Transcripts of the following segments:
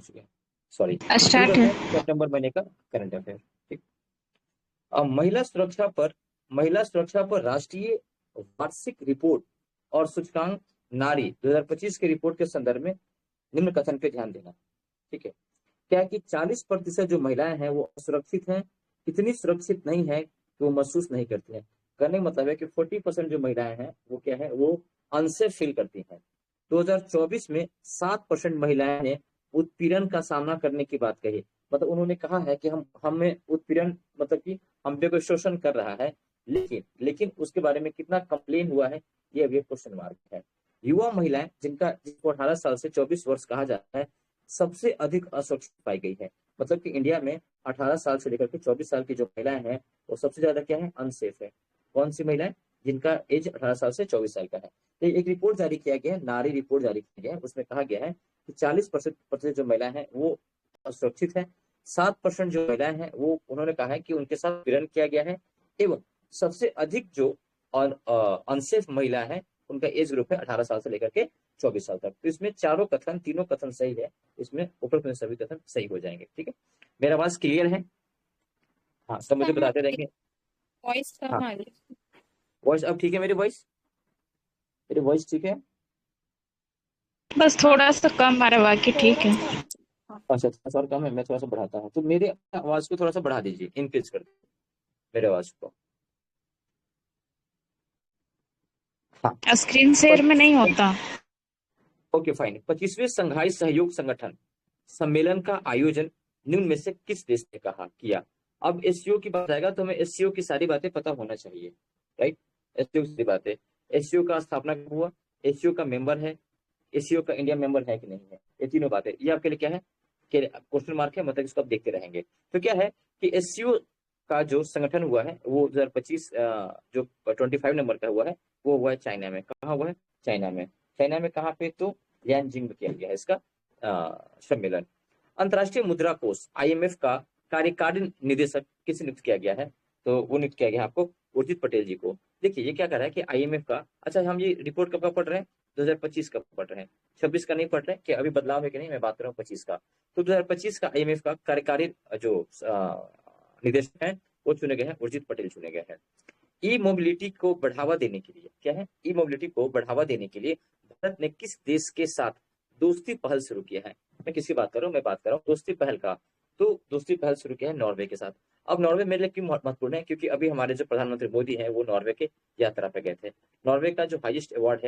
चुके हैं, सॉरी। शुरू स्टार्ट करते है। हैं सितंबर महीने का करंट अफेयर। ठीक। अब महिला सुरक्षा पर राष्ट्रीय वार्षिक रिपोर्ट और सूचकांक नारी 2025 के रिपोर्ट के संदर्भ में निम्न कथन पे ध्यान देना। ठीक है, क्या है कि 40% जो महिलाएं हैं वो असुरक्षित हैं, इतनी सुरक्षित नहीं है कि वो महसूस नहीं करती हैं। कहने का मतलब है कि 40% जो महिलाएं हैं वो क्या है, वो अनसेफ फील करती हैं। 2024 में 7% महिलाएं ने उत्पीड़न का सामना करने की बात कही। मतलब उन्होंने कहा है कि हम हमें उत्पीड़न, मतलब कि हम पे कोई शोषण कर रहा है, लेकिन लेकिन उसके बारे में कितना कंप्लेन हुआ है, ये अभी क्वेश्चन मार्क है। युवा महिलाएं जिनको 18 साल से 24 वर्ष कहा जाता है, सबसे अधिक असुरक्षित पाई गई है। मतलब कि इंडिया में 18 साल से लेकर के 24 साल की जो महिलाएं हैं वो सबसे ज्यादा क्या है, अनसेफ है। कौन सी महिलाएं? जिनका एज 18 साल से 24 साल का है। तो एक रिपोर्ट जारी किया गया है, नारी रिपोर्ट जारी किया गया है, उसमें कहा गया है कि 40% जो महिलाएं हैं वो असुरक्षित है। 7% जो महिलाएं हैं वो उन्होंने कहा है कि उनके साथ पीड़न किया गया है। एवं सबसे अधिक जो और अनसेफ महिला है उनका एज ग्रुप है 18 साल से लेकर के 24 साल तक। तो इसमें तीनों कथन सही है, इसमें ऊपर में सभी कथन सही हो जाएंगे। ठीक है, मेरा आवाज क्लियर है? हाँ, सब मुझे कम आ बताते रही रहेंगे। वॉइस, हाँ, कम आ रही। वॉइस अब ठीक है? मेरी वॉइस ठीक है? बस थोड़ा सा कम आ रहा है, बाकी ठीक थोड़ा है। सा। अच्छा, थोड़ा सा और कम है, मैं थोड़ा सा बढ़ाता हूँ। तो मेरे आवाज को थोड़ा सा बढ़ा दीजिए, इंक्रीज कर दीजिए मेरे आवाज को। हाँ। स्क्रीन शेयर में नहीं होता। Okay fine. 25वें संघाई सहयोग संगठन सम्मेलन का आयोजन निम्न में से किस देश ने किया? अब एससीओ की बात आएगा तो हमें एससीओ की सारी बातें पता होना चाहिए, राइट। एससीओ की सारी बातें, एससीओ का स्थापना कब हुआ, एससीओ का मेंबर है, एससीओ का इंडिया मेंबर है कि नहीं है, ये तीनों बातें, ये आपके लिए क्या है कि क्वेश्चन मार्क है, मतलब इसको आप देखते रहेंगे। तो क्या है कि एससीओ का जो संगठन हुआ है वो 2025 जो 25 नंबर का हुआ है, वो हुआ है चाइना में। कहाँ हुआ है? चाइना में कहाँ पे? तो लियांजिंग में किया गया है इसका सम्मेलन। अंतर्राष्ट्रीय मुद्रा कोष आईएमएफ का कार्यकारी निदेशक किसे नियुक्त किया गया है? तो वो नियुक्त किया गया है आपको उर्जित पटेल जी को। देखिए ये क्या कर रहा है कि आईएमएफ का, अच्छा हम ये रिपोर्ट कब का पढ़ रहे हैं? 2025 का पढ़ रहे हैं, 26 का नहीं पढ़ रहे कि अभी बदलाव है कि नहीं, मैं बात कर रहा हूँ 25 का। तो 2025 का आईएमएफ का कार्यकारी जो निदेशक है वो चुने गए हैं, उर्जित पटेल चुने गए हैं। ई मोबिलिटी को बढ़ावा देने के लिए, क्या है, ई मोबिलिटी को बढ़ावा देने के लिए भारत ने किस देश के साथ दोस्ती पहल शुरू किया है? मैं किसकी बात कर रहा हूँ? मैं बात कर रहा हूँ दोस्ती पहल का। तो दोस्ती पहल शुरू किया है नॉर्वे के साथ। अब नॉर्वे मेरे लिए क्यों महत्वपूर्ण है? क्योंकि अभी हमारे जो प्रधानमंत्री मोदी है वो नॉर्वे के यात्रा पे गए थे। नॉर्वे का जो हाईएस्ट अवार्ड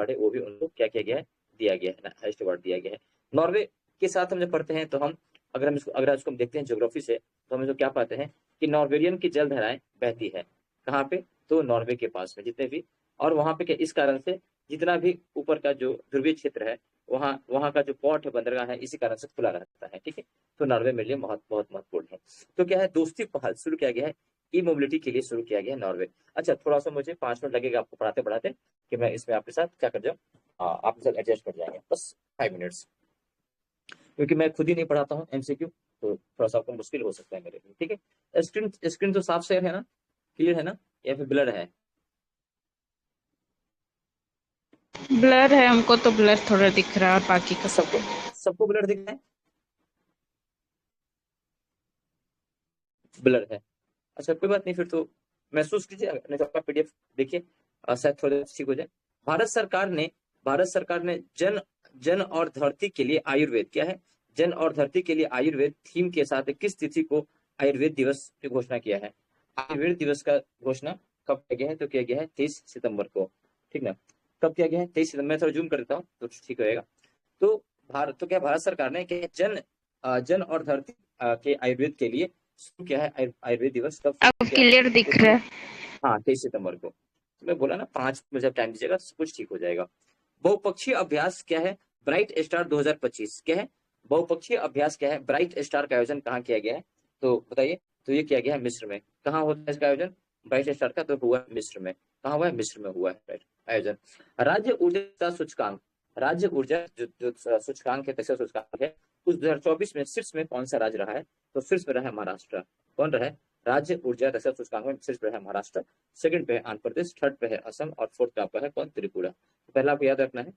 है वो भी उनको क्या किया गया है, दिया गया है, हाईएस्ट अवार्ड दिया गया है। नॉर्वे के साथ हम जब पढ़ते हैं तो हम अगर इसको हम देखते हैं ज्योग्राफी से, तो हम जो क्या पाते हैं कि नॉर्वेरियन की जलधाराएं बहती है कहाँ पे? तो नॉर्वे के पास में जितने भी, और वहां पे क्या, इस कारण से जितना भी ऊपर का जो ध्रुवीय क्षेत्र है वहाँ वहाँ का जो पोर्ट है, बंदरगाह है, इसी कारण से खुला रहता है। ठीक है, तो नॉर्वे मेरे लिए बहुत महत्वपूर्ण है। तो क्या है, दोस्ती पहल शुरू किया गया है, ई मोबिलिटी के लिए शुरू किया गया है नॉर्वे। अच्छा, थोड़ा सा मुझे 5 मिनट लगेगा आपको पढ़ाते पढ़ाते कि मैं इसमें आपके साथ क्या कर जाऊँ, आपके साथ एडजस्ट कर जाएंगे, बस 5 मिनट्स, क्योंकि मैं खुद ही नहीं पढ़ाता हूँ एमसीक्यू, तो थोड़ा सा आपको मुश्किल हो सकता है मेरे लिए। ठीक है, स्क्रीन स्क्रीन तो साफ शेयर है ना, क्लियर है ना, या फिर ब्लर है? ब्लर है, हमको तो ब्लर थोड़ा दिख रहा है और बाकी का सब। सबको सबको ब्लर दिख रहा है? ब्लर है? अच्छा कोई बात नहीं, फिर तो महसूस कीजिए, नहीं तो आपका पीडीएफ देखिए, शायद थोड़ा ठीक हो जाए। भारत सरकार ने जन जन और धरती के लिए आयुर्वेद, क्या है, जन और धरती के लिए आयुर्वेद थीम के साथ किस तिथि को आयुर्वेद दिवस की घोषणा किया है? आयुर्वेद दिवस का घोषणा कब किया गया है? तो किया गया है 23 सितंबर को। ठीक ना, कब किया गया है? 23 सितंबर। मैं थोड़ा जूम कर देता हूँ तो ठीक रहेगा। तो भारत सरकार ने क्या जन और धरती के आयुर्वेद के लिए शुरू किया है आयुर्वेद दिवस, कब शुरू अब किया है? क्लियर तो दिख रहा है। हाँ, 23 सितंबर को। तो मैं बोला ना 5 मिनट टाइम दीजिएगा सब कुछ ठीक हो जाएगा। बहुपक्षीय अभ्यास क्या है, ब्राइट स्टार 2025 क्या है? बहुपक्षीय अभ्यास क्या है, ब्राइट स्टार का आयोजन कहाँ किया गया है? तो बताइए। तो ये किया गया है मिस्र में। कहाँ होता है इसका आयोजन ब्राइट स्टार का? तो हुआ है मिस्र में। कहाँ हुआ है? मिस्र में हुआ है आयोजन। राज्य ऊर्जा सूचकांक, राज्य ऊर्जा जो सूचकांक है, दक्षता सूचकांक है, उस 2024 में शीर्ष में कौन सा राज्य रहा है? तो शीर्ष में रहा है महाराष्ट्र। कौन रहा है? राज्य ऊर्जा दक्षता सूचकांक में शीर्ष पे है महाराष्ट्र, सेकंड पे है आंध्र प्रदेश, थर्ड पे है असम, और फोर्थ पे आपका है कौन? त्रिपुरा। तो पहला आपको याद रखना है।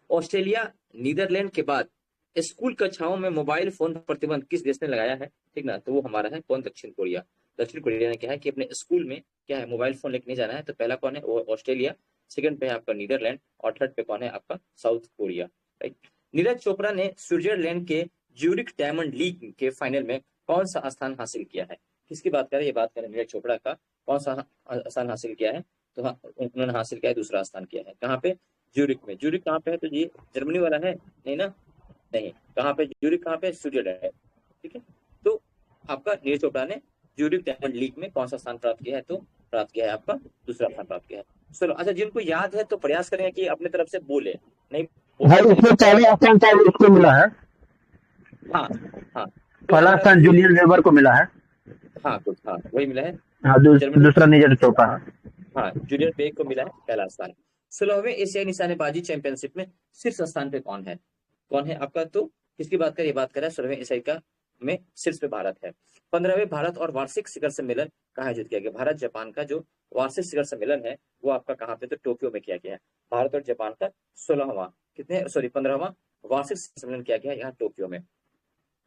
ऑस्ट्रेलिया नीदरलैंड के बाद स्कूल कक्षाओं में मोबाइल फोन पर प्रतिबंध किस देश ने लगाया है, ठीक ना, तो वो हमारा है कौन, दक्षिण कोरिया। दक्षिण कोरिया ने क्या है कि अपने स्कूल में क्या है मोबाइल फोन लेके नहीं जाना है, तो पहला कौन है, वो ऑस्ट्रेलिया, सेकंड पे है आपका नीदरलैंड, और थर्ड पे कौन है आपका south Korea, right. Neeraj Chopra ने स्विट्जरलैंड के ज्यूरिख डायमंड लीग के फाइनल में कौन सा स्थान हासिल किया है, किसकी बात करें, ये बात करें नीरज चोपड़ा का, कौन सा स्थान हासिल किया है, तो हाँ उन्होंने हासिल किया है दूसरा स्थान किया है, कहाँ पे, ज्यूरिख में। ज्यूरिख कहाँ पे है, तो ये जर्मनी वाला है, नहीं ना, नहीं, कहाँ पे ज्यूरिख, कहाँ पे, स्विट्जरलैंड है, ठीक है। तो आपका नीरज चोपड़ा ने ज्यूरिख डायमंड लीग में कौन सा स्थान प्राप्त किया है, तो प्राप्त किया है आपका दूसरा स्थान प्राप्त किया है। चलो अच्छा, जिनको याद है तो प्रयास करेंगे कि अपने तरफ से बोले, नहीं भाई बोलते इसमें नहीं। पहले स्थान शायद इसको मिला है, हाँ हाँ, तो पहला हमारा स्थान जूलियन वेबर को मिला है। हाँ कुछ हाँ वही मिला है, हाँ, जर्मनी, दूसरा नीरज चोपड़ा है। हाँ जूलियन बेग को मिला है पहला स्थान। 16वें एशियाई निशानेबाजी चैंपियनशिप में शीर्ष स्थान पे कौन है, कौन है आपका, तो किसकी बात करें, बात करें 16वें एशियाई का में शीर्ष पे भारत है। 15वें भारत और वार्षिक शिखर सम्मेलन कहाँ आयोजित किया गया, भारत जापान का जो वार्षिक शिखर सम्मेलन है वो आपका कहाँ पे, तो टोक्यो में किया गया है। भारत और जापान का 16वां, कितने, सॉरी 15वां वार्षिक सम्मेलन किया गया यहाँ टोक्यो में।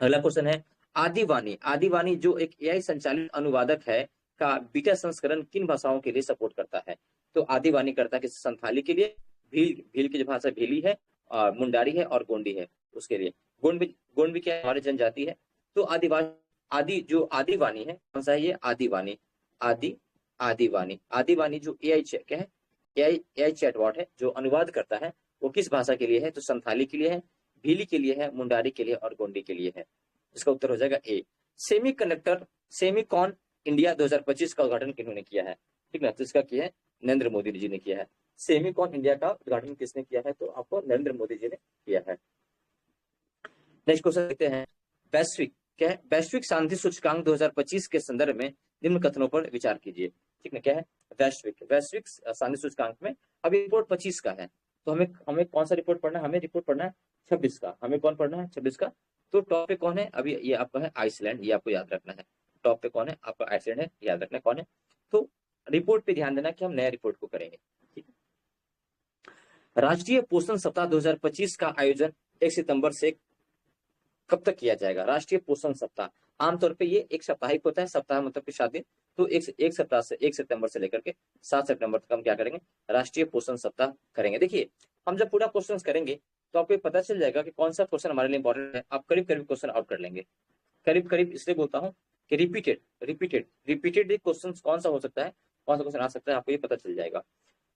अगला क्वेश्चन है, आदिवाणी, आदिवाणी जो एक एआई संचालित अनुवादक है का बीटा संस्करण किन भाषाओं के लिए सपोर्ट करता है, तो आदिवाणी करता है कि संथाली के लिए, भील, भील की जो भाषा भीली है, और मुंडारी है और गोंडी है उसके लिए, गोंड भी क्या है, हमारी जनजाति है। तो आदि जो आदिवाणी है कौन सा है, ये आदिवाणी, आदिवाणी, आदिवाणी जो एआई क्या है, एआई चैटबॉट है जो अनुवाद करता है, वो किस भाषा के लिए है, तो संथाली के लिए है, भीली के लिए है, मुंडारी के लिए और गोंडी के लिए है। इसका उत्तर हो जाएगा ए। सेमीकंडक्टर सेमीकॉन इंडिया 2025 का उद्घाटन किन्होंने किया है, ठीक ना, तो इसका किया है नरेंद्र मोदी जी ने किया है। सेमीकॉन इंडिया का उद्घाटन किसने किया है, तो आपको नरेंद्र मोदी जी ने किया है। नेक्स्ट क्वेश्चन देखते हैं, वैश्विक क्या है, वैश्विक शांति सूचकांक 2025 के संदर्भ में निम्न कथनों पर विचार कीजिए, ठीक है, क्या है, वैश्विक शांति सूचकांक में अभी रिपोर्ट 25 का है, तो हमें हमें कौन सा रिपोर्ट पढ़ना है, हमें रिपोर्ट पढ़ना है 26 का, हमें कौन पढ़ना है 26 का। तो टॉप पे कौन है, अभी ये आपका है आइसलैंड, ये आपको याद रखना है, टॉप पे कौन है आपका आइसलैंड है, याद रखना है कौन है। तो रिपोर्ट पे ध्यान देना कि हम नया रिपोर्ट को करेंगे, ठीक है। राष्ट्रीय पोषण सप्ताह 2025 का आयोजन 1 सितंबर से कब तक किया जाएगा, राष्ट्रीय पोषण सप्ताह, आमतौर पे ये एक साप्ताहिक होता है, सप्ताह मतलब कि 7 दिन, तो एक सप्ताह से 1 सितंबर से लेकर के 7 सितंबर तक हम क्या करेंगे, राष्ट्रीय पोषण सप्ताह करेंगे। देखिए हम जब पूरा क्वेश्चन करेंगे तो आपको पता चल जाएगा कि कौन सा क्वेश्चन हमारे लिए इंपॉर्टेंट है, आप करीब करीब क्वेश्चन आउट कर लेंगे, करीब करीब इसलिए बोलता हूँ कि रिपीटेड क्वेश्चन कौन सा हो सकता है, कौन सा क्वेश्चन आ सकता है, आपको ये पता चल जाएगा।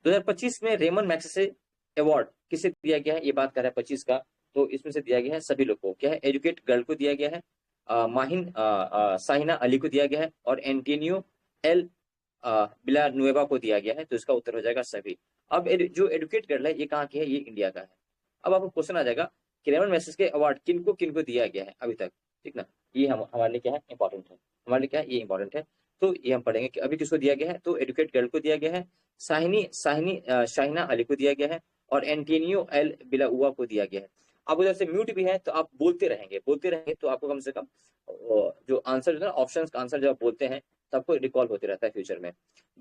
2025 में रेमन मैग्सेसे अवार्ड किसे दिया गया है, ये बात कर रहा है 25 का, तो इसमें से दिया गया है सभी लोग को, क्या है, एजुकेट गर्ल को दिया गया है, साहिना अली को दिया गया है, और एंटोनियो एल विलानुएवा को दिया गया है, तो इसका उत्तर हो जाएगा सभी। अब जो एजुकेट गर्ल है ये कहाँ की है, ये इंडिया का है। अब आपको क्वेश्चन आ जाएगा कि रेमन मैग्सेसे अवार्ड किनको किनको दिया गया है अभी तक, ठीक ना, ये हमारे लिए क्या है, इंपॉर्टेंट है, हमारे लिए क्या है, ये इंपॉर्टेंट है। तो ये हम पढ़ेंगे कि अभी किसको दिया गया है, तो एजुकेट गर्ल को दिया गया है, शाहिना अली को दिया गया है, और एंटोनियो एल विलानुएवा को दिया गया है। आप उधर से म्यूट भी है तो आप बोलते रहेंगे तो आपको कम से कम जो आंसर है ना, ऑप्शन का आंसर जब आप बोलते हैं तो आपको रिकॉल होते रहता है फ्यूचर में।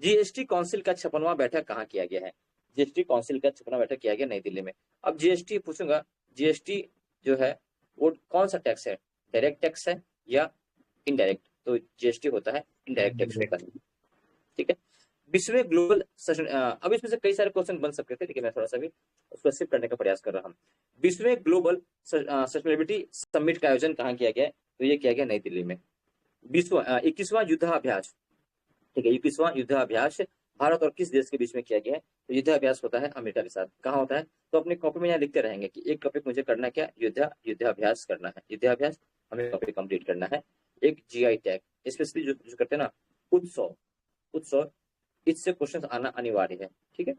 जीएसटी काउंसिल का 56वां बैठक कहाँ किया गया है, जीएसटी काउंसिल का 56वां बैठक किया गया नई दिल्ली में। अब जीएसटी पूछूंगा, जीएसटी जो है वो कौन सा टैक्स है, डायरेक्ट टैक्स है या इनडायरेक्ट, तो जीएसटी होता है इनडायरेक्ट टैक्स होता है, ठीक है। 20वें ग्लोबल सेशन, अब इसमें से कई सारे क्वेश्चन बन सकते थे, लेकिन मैं थोड़ा सा भी उसको शिफ्ट करने का प्रयास कर रहा हूँ। 20वें ग्लोबल सस्टेनेबिलिटी समिट का आयोजन कहाँ किया गया है, तो ये किया गया नई दिल्ली में। 21वां युद्धाभ्यास, ठीक है, 21वां युद्धाभ्यास भारत और किस देश के बीच में किया गया है, तो युद्धाभ्यास होता है अमेरिका के साथ, कहाँ होता है, तो अपने कॉपी में यहाँ लिखते रहेंगे कि एक टॉपिक मुझे करना क्या, युद्धाभ्यास करना है, युद्धाभ्यास हमें टॉपिक कंप्लीट करना है। एक जीआई टैग, स्पेशली जो करते हैं ना उत्सव, इससे क्वेश्चन आना अनिवार्य है, ठीक है।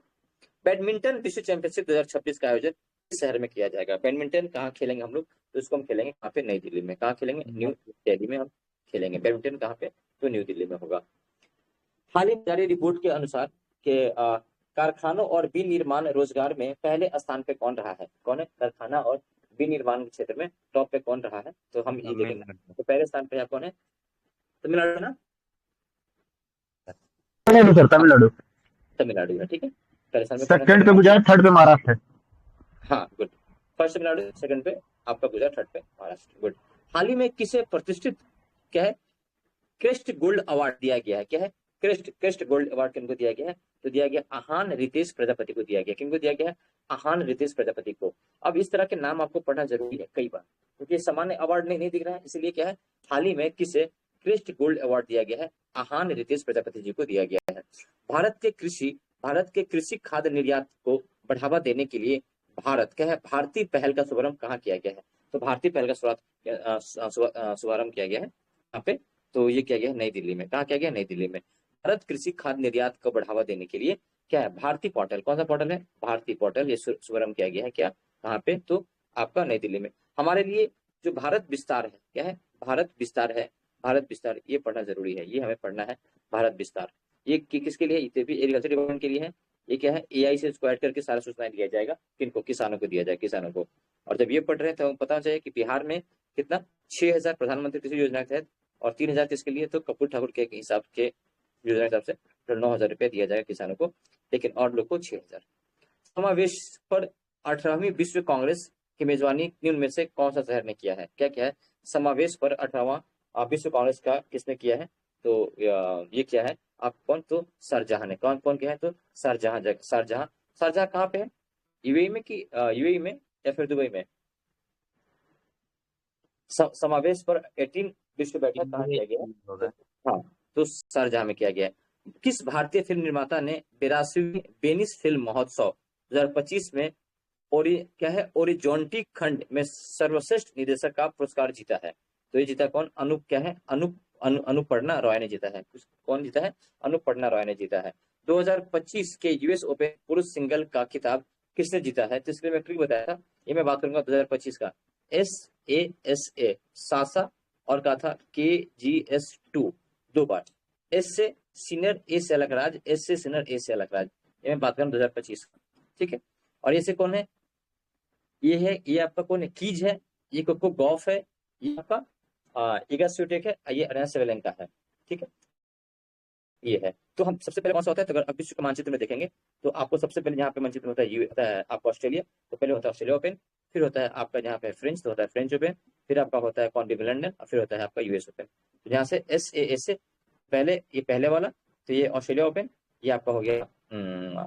बैडमिंटन विश्व चैंपियनशिप 2026 का आयोजन किस शहर में किया जाएगा, बैडमिंटन कहाँ खेलेंगे हम लोग, तो इसको हम खेलेंगे कहाँ पे, नई दिल्ली में, कहाँ खेलेंगे, न्यू दिल्ली में हम खेलेंगे बैडमिंटन, कहाँ पे, तो न्यू दिल्ली में होगा। हाल ही जारी रिपोर्ट के अनुसार के कारखानों और विनिर्माण रोजगार में पहले स्थान पे कौन रहा है, कौन है, कारखाना और विनिर्माण क्षेत्र में टॉप पे कौन रहा है, तो हम ये देखेंगे, तो पहले स्थान पे कौन है, तमिलनाडु ना, सर तमिलनाडु, तमिलनाडु है, ठीक है, पहले स्थान पे सेकंड पे गुजरात, थर्ड पे महाराष्ट्र है। हाँ गुड, फर्स्ट तमिलनाडु, सेकंड पे आपका गुजरात, थर्ड पे महाराष्ट्र। गुड। हाल ही में किसे प्रतिष्ठित क्या है क्रेस्ट गोल्ड अवार्ड दिया गया है? क्या है क्रेस्ट गोल्ड अवार्ड किनको दिया गया है? तो दिया गया आहान रितेश प्रजापति को दिया गया। किनको दिया गया है? आहान रितेश प्रजापति को। अब इस तरह के नाम आपको पढ़ना जरूरी है कई बार, क्योंकि सामान्य अवार्ड नहीं दिख रहा है, इसलिए क्या है हाल ही में किसे क्रेस्ट गोल्ड अवार्ड दिया गया है? आहान रितेश प्रजापति जी को दिया गया है। भारत के कृषि खाद्य निर्यात को बढ़ावा देने के लिए भारत क्या है भारतीय पहल का शुभारंभ कहाँ किया गया है? तो भारतीय पहल का शुभारंभ किया गया है यहाँ पे, तो ये किया गया है नई दिल्ली में। कहाँ किया गया? नई दिल्ली में। भारत कृषि खाद्य निर्यात को बढ़ावा देने के लिए क्या है भारतीय पोर्टल, कौन सा पोर्टल है? भारतीय पोर्टल, ये शुभारंभ किया गया है क्या कहाँ पे? तो आपका नई दिल्ली में। हमारे लिए जो भारत विस्तार है, क्या है? भारत विस्तार है, भारत विस्तार, ये पढ़ना जरूरी है, ये हमें पढ़ना है भारत विस्तार। ये किसके लिए? ये भी एग्रीकल्चर डिपार्टमेंट के लिए है। ये क्या है? एआई से इसको ऐड करके सारा सूचनाएं दिया जाएगा, किनको? किसानों को दिया जाए, किसानों को। और जब ये पढ़ रहे हैं तो पता चाहिए कि बिहार में कितना 6000 प्रधानमंत्री कृषि योजना के तहत और 3000 किसके लिए? तो कपूर ठाकुर के हिसाब के योजना के हिसाब से 9000 रुपया दिया जाएगा किसानों को, लेकिन और लोग को 6000। समावेश पर 18वीं विश्व कांग्रेस की मेजबानी निम्न में से कौन सा शहर ने किया है? क्या क्या है? समावेश पर 18वां विश्व कांग्रेस का किसने किया है? तो ये क्या है आप कौन? तो शारजाह ने। कौन कौन क्या है? तो शारजाह। शारजाह कहाँ पे है? यूएई में कि यूएई में या फिर दुबई में? समावेश पर 18 विश्व बैठक कहाँ किया गया? हाँ, तो शारजाह में किया गया है। किस भारतीय फिल्म निर्माता ने 82वीं वेनिस फिल्म महोत्सव 2025 में क्या है ओरिजोंटी खंड में सर्वश्रेष्ठ निर्देशक का पुरस्कार जीता है? तो ये जीता कौन? अनुप क्या है अनुपर्णा रॉय ने जीता है। कौन जीता है? अनुपर्णा रॉय ने जीता है। 2025 के यूएस ओपन पुरुष सिंगल का खिताब किसने जीता है? तो इसके लिए मैं ट्रिक बताया था, ये मैं बात करूंगा 2025 का। SASA सासा और कहा था KGS2 दो बार। एस से सीनियर ए से अलग राज, एस से सीनियर ए से अलग राज, ये मैं बात कर रहा हूँ 2025 का, ठीक है। और ये से कौन है? ये है, ये आपका कौन है? कीज है, ये कोको गॉफ है, ये आपका इगास्यूटेक है, ये अरेना है, ठीक है। ये है। तो हम सबसे पहले कौन सा होता है? तो अगर विश्व के मानचित्र में देखेंगे तो आपको सबसे पहले यहाँ पे मानचित्र होता है आपका ऑस्ट्रेलिया, तो पहले होता है ऑस्ट्रेलिया ओपन, फिर होता है आपका यहाँ पे फ्रेंच, तो होता है फ्रेंच ओपन, फिर आपका होता है कौन? विंबलडन, और फिर होता है आपका यूएस ओपन। तो यहाँ से SAA पहले, ये पहले वाला, तो ये ऑस्ट्रेलिया ओपन, ये आपका हो गया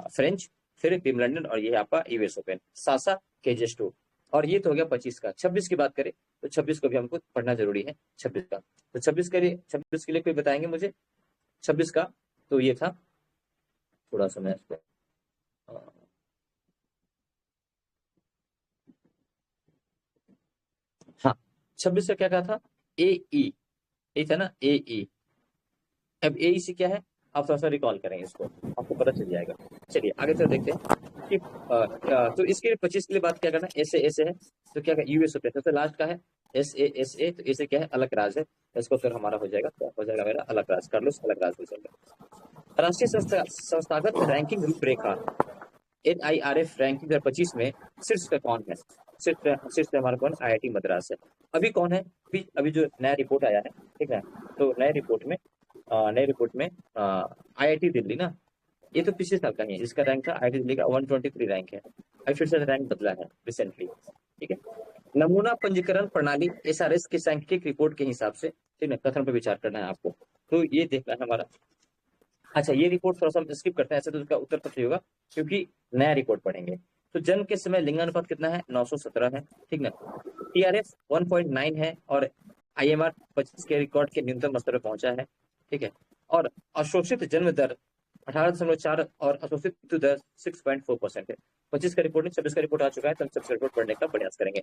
फ्रेंच, फिर विंबलडन, और ये आपका यूएस ओपन, सासा KGS2। और ये तो हो गया 25 का। 26 की बात करें तो 26 को भी हमको पढ़ना जरूरी है, 26 का। तो 26 के लिए कोई बताएंगे मुझे 26 का? तो ये था, थोड़ा सा मैं इसको हाँ, 26 का क्या कहा था? AE, ये था ना AE। अब AE से क्या है? आप थोड़ा सा रिकॉल करेंगे इसको, आपको पता चल जाएगा। चलिए आगे चल देखते हैं कि तो इसके 25 के लिए बात क्या करना है? SAA है, तो क्या यूएस होता है, सबसे लास्ट का है SASA, तो इसे क्या है? अलग राज है, इसको फिर हमारा हो जाएगा, क्या हो जाएगा मेरा? अलग राज कर लो, अलग राज हो जाएगा। राष्ट्रीय संस्थागत रैंकिंग रूपरेखा NIRF रैंकिंग 2025 में शीर्ष पे कौन है? शीर्ष पे हमारा कौन? IIT मद्रास है। अभी कौन है? अभी जो नया रिपोर्ट आया है, ठीक है, तो नए रिपोर्ट में IIT दिल्ली ना, ये तो पिछले साल का ही है, जिसका रैंक था IIT दिल्ली का 123 रैंक है, अभी फिर से रैंक बदला है रिसेंटली, ठीक है। नमूना पंजीकरण प्रणाली SRS के सांख्यिकी रिपोर्ट के हिसाब से, ठीक है, कथन पर विचार करना है आपको, तो ये देखना है हमारा। अच्छा, ये रिपोर्ट थोड़ा सा हम स्किप करते हैं, ऐसे तो उसका उत्तर पत्र होगा, क्योंकि नया रिपोर्ट पढ़ेंगे। तो जन्म के समय लिंगानुपात कितना है? 917 है, ठीक ना। TRF 1.9 है, और IMR 25 के रिकॉर्ड के न्यूनतम स्तर पर पहुंचा है, ठीक है। और अशोषित जन्म दर 18.4 और अशोषित मृत्यु दर 6.4% है। 25 का रिपोर्ट नहीं, 26 का रिपोर्ट आ चुका है, तो हम 26 का रिपोर्ट पढ़ने का प्रयास करेंगे,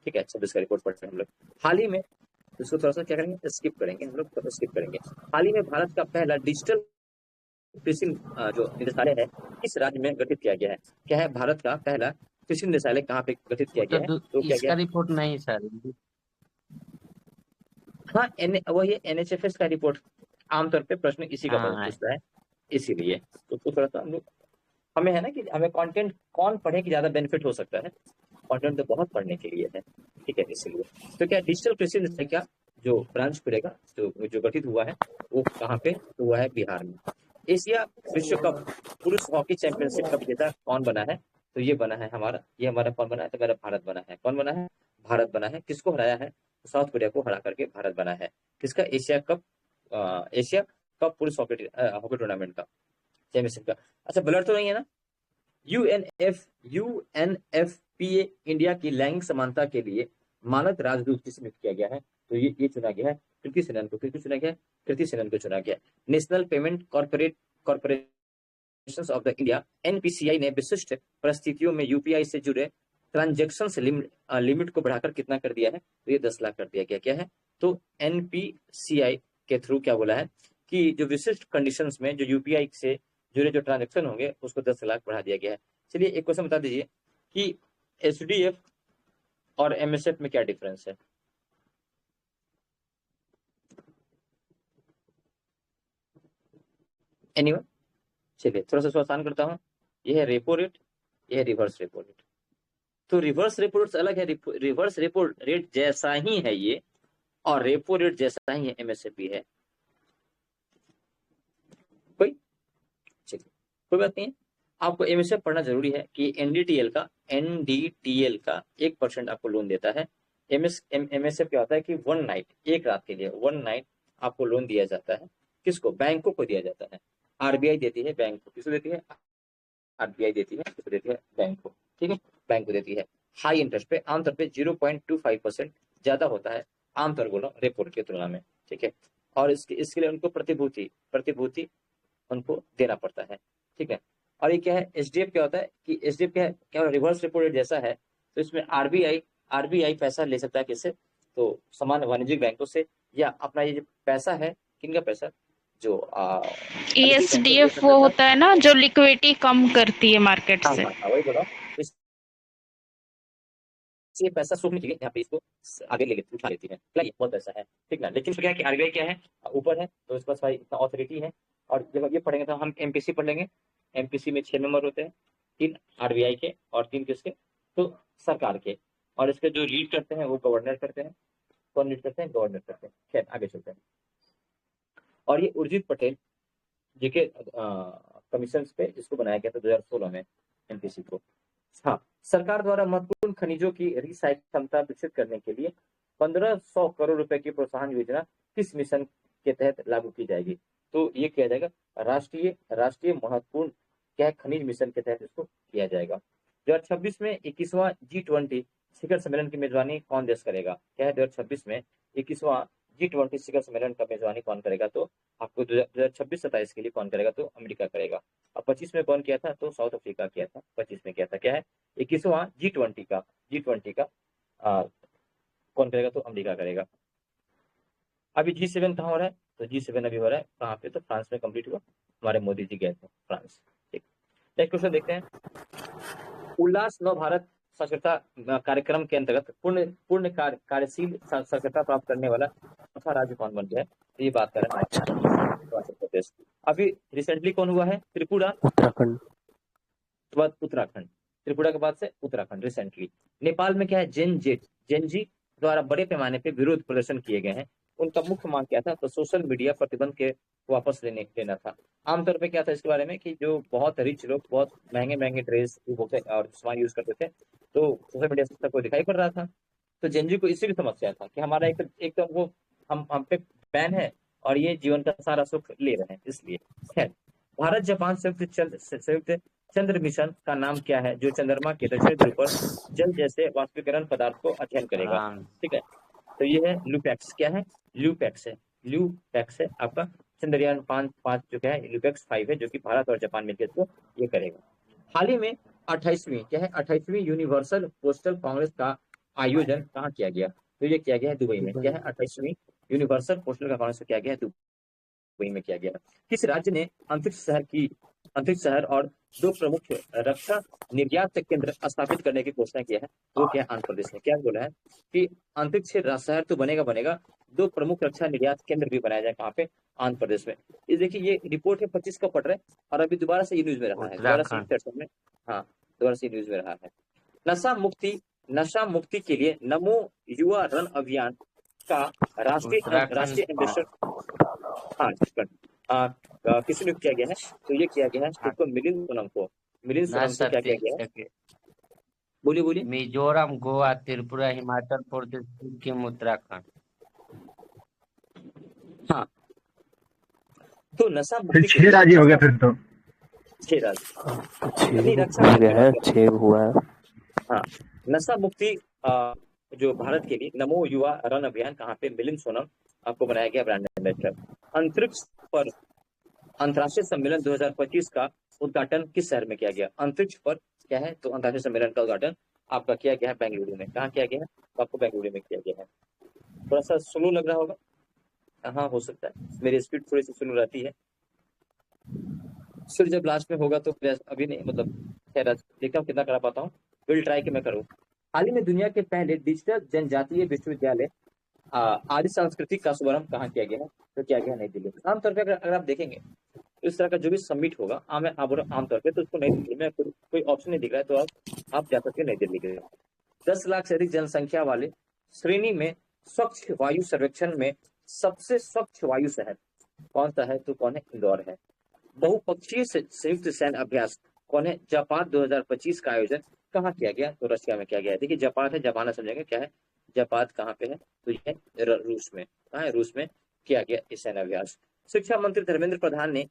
ठीक है। 26 का रिपोर्ट पढ़ते हैं हम लोग। हाल ही में इसको थोड़ा सा क्या करेंगे? स्किप करेंगे हम लोग, तो स्किप करेंगे। हाल ही में भारत का पहला डिजिटल कृषि जो निदेशालय है किस राज्य में गठित किया गया है? क्या है भारत का पहला कृषि निदेशालय कहाँ पे गठित किया गया है? तो क्या इसका रिपोर्ट नहीं सर। हाँ, वही NHFS का रिपोर्ट, आमतौर पे प्रश्न इसी का पूछता है, इसीलिए तो थोड़ा सा हम लोग, हमें है ना कि हमें कंटेंट कौन पढ़े कि ज्यादा बेनिफिट हो सकता है, कंटेंट तो बहुत पढ़ने के लिए है, ठीक है, इसीलिए। तो क्या डिजिटल कृषि निदेशालय का जो ब्रांच खुलेगा, जो गठित हुआ है, वो कहाँ पे हुआ है? बिहार में। एशिया विश्व कप पुरुष हॉकी चैंपियनशिप का विजेता कौन बना है? तो ये बना है हमारा, ये हमारा कौन बना है? तो मेरा भारत बना है। कौन बना है? भारत बना है। किसको हराया है? साउथ कोरिया को हरा करके भारत बना है। किसका? एशिया कप पुरुष हॉकी टूर्नामेंट का, चैंपियनशिप का। अच्छा, ब्लर तो नहीं है ना? यूएनएफपीए इंडिया की लैंगिक समानता के लिए मानद राजदूत किसे नियुक्त किया गया है? तो ये चुना गया है कृति सेनन को। किसको चुना गया है? कृति सेनन को चुना गया। National payment corporation of the India NPCI ने विशिष्ट परिस्थितियों में यूपीआई से जुड़े ट्रांजेक्शन लिमिट को बढ़ाकर कितना कर दिया है? तो ये 10 लाख कर दिया गया। क्या है? तो एनपीसीआई के थ्रू क्या बोला है कि जो विशिष्ट कंडीशंस में जो यूपीआई से जुड़े जो ट्रांजेक्शन होंगे उसको 10 लाख बढ़ा दिया गया है। चलिए एक क्वेश्चन बता दीजिए कि एसडीएफ और एमएसएफ में क्या डिफरेंस है? एनीवन? चलिए थोड़ा सा आसान करता हूँ। यह है रेपो रेट, यह है रिवर्स रेपो रेट। तो रिवर्स रेपो रेट अलग है, रिवर्स रेपो रेट जैसा ही है ये, और रेपो रेट जैसा ही है एमएसएफ भी है। कोई बात नहीं है। आपको एमएसएफ पढ़ना जरूरी है कि एनडीटीएल का 1% आपको लोन देता है। एमएसएफ क्या होता है कि वन नाइट, एक रात के लिए वन नाइट आपको लोन दिया जाता है। किसको? बैंकों को दिया जाता है। आरबीआई देती है बैंक को। किसको देती है? आरबीआई देती है। किसको देती है? बैंक को। ठीक है, बैंक को देती है। हाई इंटरेस्ट पे, आमतौर पे 0.25% ज्यादा होता है आमतौर बोलो रेपो रेट की तुलना में। ठीक है, और इसके लिए उनको प्रतिभूति उनको देना पड़ता है। ठीक है, और ये क्या है? एसडीएफ क्या होता है कि एसडीएफ क्या रिवर्स रेपो रेट जैसा है। तो इसमें आरबीआई पैसा ले सकता है किससे? तो सामान्य वाणिज्यिक बैंकों से, या अपना ये जो पैसा है, किनका पैसा? जो ESDF वो होता है ना जो लिक्विडिटी कम करती है मार्केट से। वही बोला। ये पैसा सूखने के लिए यहाँ पे इसको आगे ले लेती, उठा लेती है। क्या ये बहुत पैसा है? ठीक ना। लेकिन क्या है कि आरबीआई क्या है? ऊपर है, तो इसके पास भाई इतना ऑथोरिटी है। और जब ये पढ़ेंगे तो हम एमपीसी पढ़ लेंगे। एमपीसी में 6 मेंबर होते हैं, 3 आरबीआई के और 3 किसके? तो सरकार के। और इसके जो लीड करते हैं वो गवर्नर करते हैं। कौन लीड करते हैं? गवर्नर करते हैं। खैर आगे चलते हैं। और ये उर्जित पटेल जी के कमीशन पे इसको बनाया गया था 2016 में एमपीसी को। हाँ, सरकार द्वारा महत्वपूर्ण खनिजों की रिसाइकिल क्षमता विकसित करने के लिए 1500 करोड़ रुपए की प्रोत्साहन योजना किस मिशन के तहत लागू की जाएगी? तो ये किया जाएगा राष्ट्रीय महत्वपूर्ण क्या खनिज मिशन के तहत इसको किया जाएगा। 2026 में 21वां G20 शिखर सम्मेलन की मेजबानी कौन देश करेगा? क्या है? 2026 में 21वां G20 शिखर सम्मेलन का मेजबानी कौन करेगा? तो आपको 2026-27 के लिए कौन करेगा? तो अमेरिका करेगा। अब 25 में कौन किया था? तो साउथ अफ्रीका किया था। 25 में किया था। क्या है? 21वां G20 का कौन करेगा? तो अमेरिका करेगा। अभी G7 कहाँ हो रहा है? तो G7 अभी हो रहा है कहाँ पे? तो फ्रांस में कंप्लीट हुआ। हमारे मोदी जी गए थे फ्रांस। ठीक, नेक्स्ट क्वेश्चन देखते हैं। उल्लास नव भारत साक्षरता कार्यक्रम के अंतर्गत पूर्ण कार्यशील साक्षरता प्राप्त करने वाला चौथा राज्य कौन बन गया है? तो ये बात कर रहे हैं हिमाचल प्रदेश। अभी रिसेंटली कौन हुआ है? त्रिपुरा, उत्तराखंड। उत्तराखंड। त्रिपुरा के बाद से उत्तराखंड रिसेंटली। नेपाल में क्या है? जेनजी द्वारा बड़े पैमाने पे विरोध प्रदर्शन किए गए हैं। उनका मुख्य मांग क्या था? तो सोशल मीडिया प्रतिबंध के वापस लेना था। आमतौर पे क्या था इसके बारे में कि जो बहुत रिच लोग बहुत महंगे ड्रेस और सामान यूज करते थे, तो सोशल मीडिया से सबको दिखाई पड़ रहा था। तो जेनजी को इसी भी समस्या था कि हमारा एक तो वो हम पे बैन है और ये जीवन का सारा सुख ले रहे हैं, इसलिए। खैर, भारत जापान संयुक्त चंद्र मिशन का नाम क्या है जो चंद्रमा के दक्षिण ध्रुव पर जल जैसे वाष्पीकरण पदार्थ को अध्ययन करेगा? ठीक है, तो ये है ल्यूपैक्स। क्या है? ल्यूपैक्स है आपका चंद्रयान 5 जो क्या है? ल्यूपैक्स 5 है, जो कि भारत और जापान मिलकर इसको ये करेगा। हाल ही में 28वीं यूनिवर्सल पोस्टल कांग्रेस का आयोजन कहाँ किया गया? तो ये किया गया है दुबई में। क्या है? 28वीं यूनिवर्सल पोस्टल कांग्रेस किया गया है दुबई में किया गया। किस राज्य ने अंतरिक्ष शहर और 2 प्रमुख रक्षा निर्यात केंद्र स्थापित करने की घोषणा किया है? वो क्या? आंध्र प्रदेश ने। क्या बोला है कि अंतरिक्ष शहर तो बनेगा, 2 प्रमुख रक्षा निर्यात केंद्र भी बनाया जाए। कहाँ पे? आंध्र प्रदेश में। ये देखिए, ये रिपोर्ट है 25 का पढ़ रहे हैं और अभी दोबारा से ये न्यूज में रहा है, दोबारा से न्यूज में रहा है। नशा मुक्ति के लिए नमो युवा रन अभियान का राष्ट्रीय एम्बेसडर किसे नियुक्त किया गया है? तो ये किया गया है उसको मिलिंद सोनम को। क्या किया गया है? बोलिए बोलिए। मिजोरम, गोवा, त्रिपुरा, हिमाचल प्रदेश, सिक्किम, उत्तराखंड। हाँ, तो नशा फिर मुक्ति के 6 लिए राज्य हो गया फिर तो। 6 राज्य, तो 6 नहीं, रक्षा हो बैंक की गया बात है, कर रहे 6 हुआ है। हैं। हाँ, नशा मुक्ति जो भारत के लिए नमो युवा रन अभियान, कहाँ पे, मिलिंद सोनम आपको बनाया गया ब्रांड एम्बेसडर। अंतरिक्ष पर अंतर्राष्ट्रीय सम्मेलन 2025 का उद्घाटन किस शहर में किया गया? अंतरिक्ष पर क्या है, तो अंतर्राष्ट्रीय सम्मेलन का उद्घाटन आपका किया गया है बेंगलुरु में। कहाँ किया गया है? तो आपको बेंगलुरु में किया गया है। थोड़ा सा स्लो लग रहा होगा, हाँ हो सकता है, मेरी स्पीड थोड़ी सी स्लो रहती है, फिर जब लास्ट में होगा तो अभी नहीं, मतलब खैर देखता हूँ कितना करा पाता हूँ, विल ट्राई कि मैं करूँ। हाल ही में दुनिया के पहले डिजिटल जनजातीय विश्वविद्यालय आदि सांस्कृतिक का शुभारंभ कहाँ किया गया है? तो किया गया नई दिल्ली में। आमतौर पर अगर आप देखेंगे तो इस तरह का जो भी सबमिट होगा आमतौर पे, तो उसको नई दिल्ली में कोई ऑप्शन नहीं दिख रहा है, तो आप जा सकते हैं नई दिल्ली के। 10 लाख से अधिक जनसंख्या वाले श्रेणी में स्वच्छ वायु सर्वेक्षण में सबसे स्वच्छ वायु शहर कौन सा है? तो कौन है? इंदौर है। बहुपक्षीय संयुक्त सैन्य अभ्यास कौन है? जापान 2025 का आयोजन कहाँ किया गया? तो रशिया में किया गया है। देखिए जापान है, जापान समझेंगे क्या है, जापान कहाँ पे है? तो ये रूस में। कहाँ है? रूस में किया गया इस सैन्य अभ्यास। शिक्षा मंत्री धर्मेंद्र प्रधान ने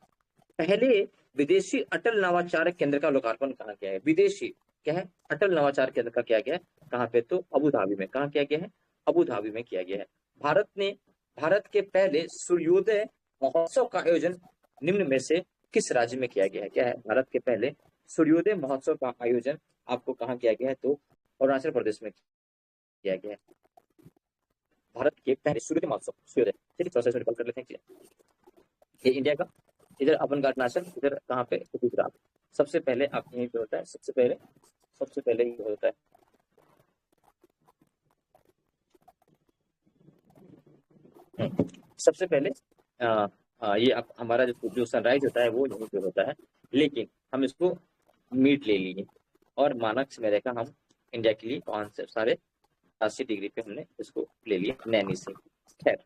पहले विदेशी अटल नवाचार केंद्र का लोकार्पण कहाँ किया है? विदेशी क्या है? अटल नवाचार केंद्र का किया गया है कहाँ पे? तो अबू धाबी में। कहाँ किया गया है? अबू धाबी में किया गया है। भारत के पहले सूर्योदय महोत्सव का आयोजन निम्न में से किस राज्य में किया गया है? क्या है? भारत के पहले सूर्योदय महोत्सव का आयोजन आपको कहाँ किया गया है? तो अरुणाचल प्रदेश में किया गया है। भारत के पहले सूर्योदय महोत्सव, सूर्योदय, चलिए प्रोसेस में कर लेते हैं। ये इंडिया का, इधर अपन का अरुणाचल, इधर कहाँ पे? गुजरात। सबसे पहले आप यहीं पे होता है, सबसे पहले ही होता है। सबसे पहले ये हमारा जो सनराइज होता है वो यहीं पे होता है, लेकिन हम इसको मीट ले लिए और मानक समय रेखा हम इंडिया के लिए 80 डिग्री पे हमने इसको ले लिया नैनी से। खैर,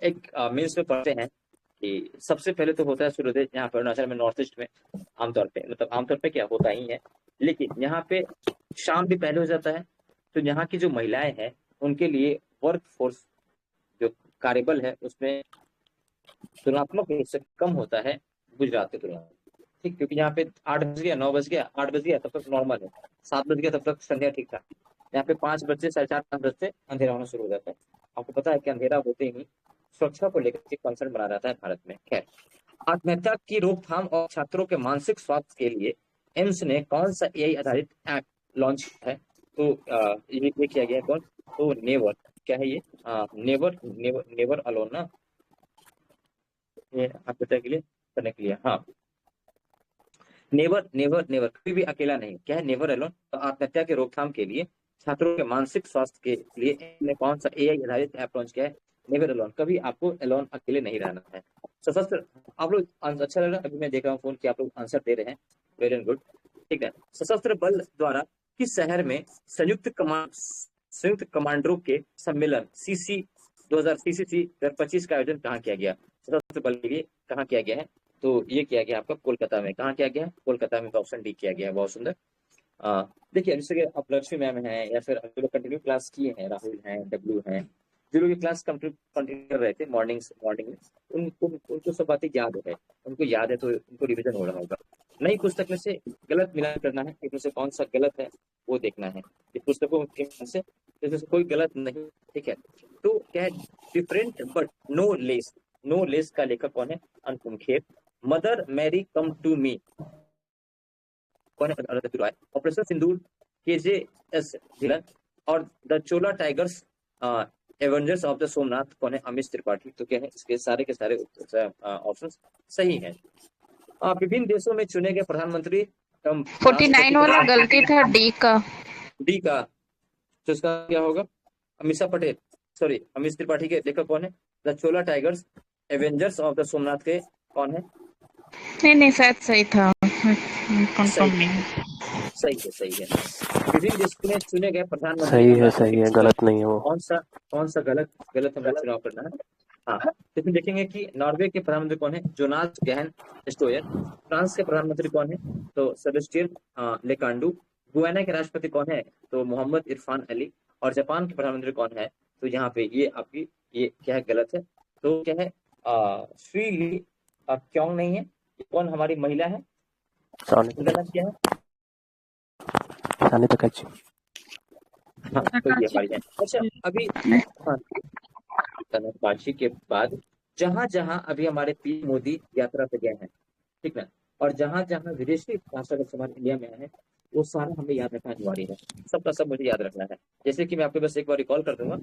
एक मीन्स में पढ़ते हैं कि सबसे पहले तो होता है सूर्योदय यहाँ पर अरुणाचल में, नॉर्थ ईस्ट में आमतौर पे क्या होता ही है, लेकिन यहाँ पे शाम भी पहले हो जाता है। तो यहाँ की जो महिलाएं हैं उनके लिए वर्क फोर्स जो कार्यबल है उसमें तुलनात्मक रूप से कम होता है गुजरात की तुलना में। ठीक, क्योंकि यहाँ पे 8 बज गया, 9 बज गया, 8 बज गया तब तक नॉर्मल है, 7 बज गया तब तक संध्या ठीक था। यहाँ पे 5 बजे, 4:30, 5 बजे अंधेरा होना शुरू हो जाता है। आपको पता है कि अंधेरा होते ही सुरक्षा को लेकर कंसर्न बना रहता है भारत में। खैर, आत्महत्या की रोकथाम और छात्रों के मानसिक स्वास्थ्य के लिए एम्स ने कौन सा AI आधारित ऐप लॉन्च किया है? तो ये किया गया है कौन? तो नेवर। क्या है ये? नेवर अलोन ना, ये आत्महत्या के लिए करने के लिए। हाँ, नेवर कभी भी अकेला नहीं। क्या है? Never alone. तो आत्महत्या के रोकथाम के लिए छात्रों के मानसिक स्वास्थ्य के लिए इन्होंने कौन सा AI आधारित ऐप लॉन्च किया है? Never alone. कभी आपको अलोन, अकेले नहीं रहना है। सशस्त्र, आप लोग अच्छा लग रहा है, अभी मैं देख रहा हूँ फोन कि आप लोग आंसर दे रहे हैं, वेरी गुड। ठीक है, सशस्त्र बल द्वारा किस शहर में संयुक्त कमांडरों के सम्मेलन CCC 2025 का आयोजन कहाँ किया गया? सशस्त्र बल के लिए कहाँ किया गया है? तो ये किया गया आपका कोलकाता में। कहाँ किया गया है? कोलकाता में। ऑप्शन डी किया गया है। बहुत सुंदर। देखिए, जैसे कि आप लक्ष्मी मैम हैं या फिर जो लोग कंटिन्यू क्लास किए हैं, राहुल हैं, डब्लू हैं, जो लोग क्लास कंटिन्यू कर रहे थे मॉर्निंग में, उनको सब बातें याद है, उनको याद है, तो उनको रिविजन हो रहा होगा। नई पुस्तक में से गलत मिलान करना है, इसमें से कौन सा गलत है वो देखना है। इस पुस्तकों से इसमें से कोई गलत नहीं। ठीक है, तो क्या है? डिफरेंट बट नो लेस का लेखक कौन है? Anupam Kher. Mother Mary come to me कौन है? ऑपरेशन सिंदूर, KJS विलन और the Chola tigers avengers of the Somnath कौन है? अमिश त्रिपाठी। तो क्या है? इसके सारे के सारे ऑप्शन सही हैं। विभिन्न देशों में चुने गए प्रधानमंत्री 49 वाला गलती था, डी का। तो इसका क्या होगा? अमीषा पटेल, सॉरी, अमिश त्रिपाठी के लेखक कौन है? The Chola tigers avengers of the Somnath के कौन है? नहीं, शायद सही था, कंफर्म नहीं है। सही है। विभिन्न देशों में चुने गए प्रधानमंत्री सही है, गलत नहीं है वो। कौन सा गलत हमें चुनाव करना है? हाँ, इसमें देखेंगे कि नॉर्वे के प्रधानमंत्री कौन है? जोनास गहन स्टोयर। फ्रांस के प्रधानमंत्री कौन है? तो सेबेस्टियन लेकांडू। गुयाना के राष्ट्रपति कौन है? तो मोहम्मद इरफान अली। और जापान के प्रधानमंत्री कौन है? तो यहाँ पे ये आपकी ये क्या है, गलत है। तो क्या है, श्री ली क्यों नहीं है? ये कौन हमारी महिला है? सानी उनका नाम क्या है? सानी तकाची। हाँ, तो ये हमारी है। अच्छा, अभी हाँ, नक्काशी के बाद जहां जहां अभी हमारे पीएम मोदी यात्रा पे गए हैं, ठीक ना, और जहां जहां विदेशी राष्ट्रपति हमारे इंडिया में आए हैं, वो सारा हमें याद रखना अनिवार्य है। सबका सब मुझे याद रखना है। जैसे कि मैं आपको बस एक बार रिकॉल कर दूंगा,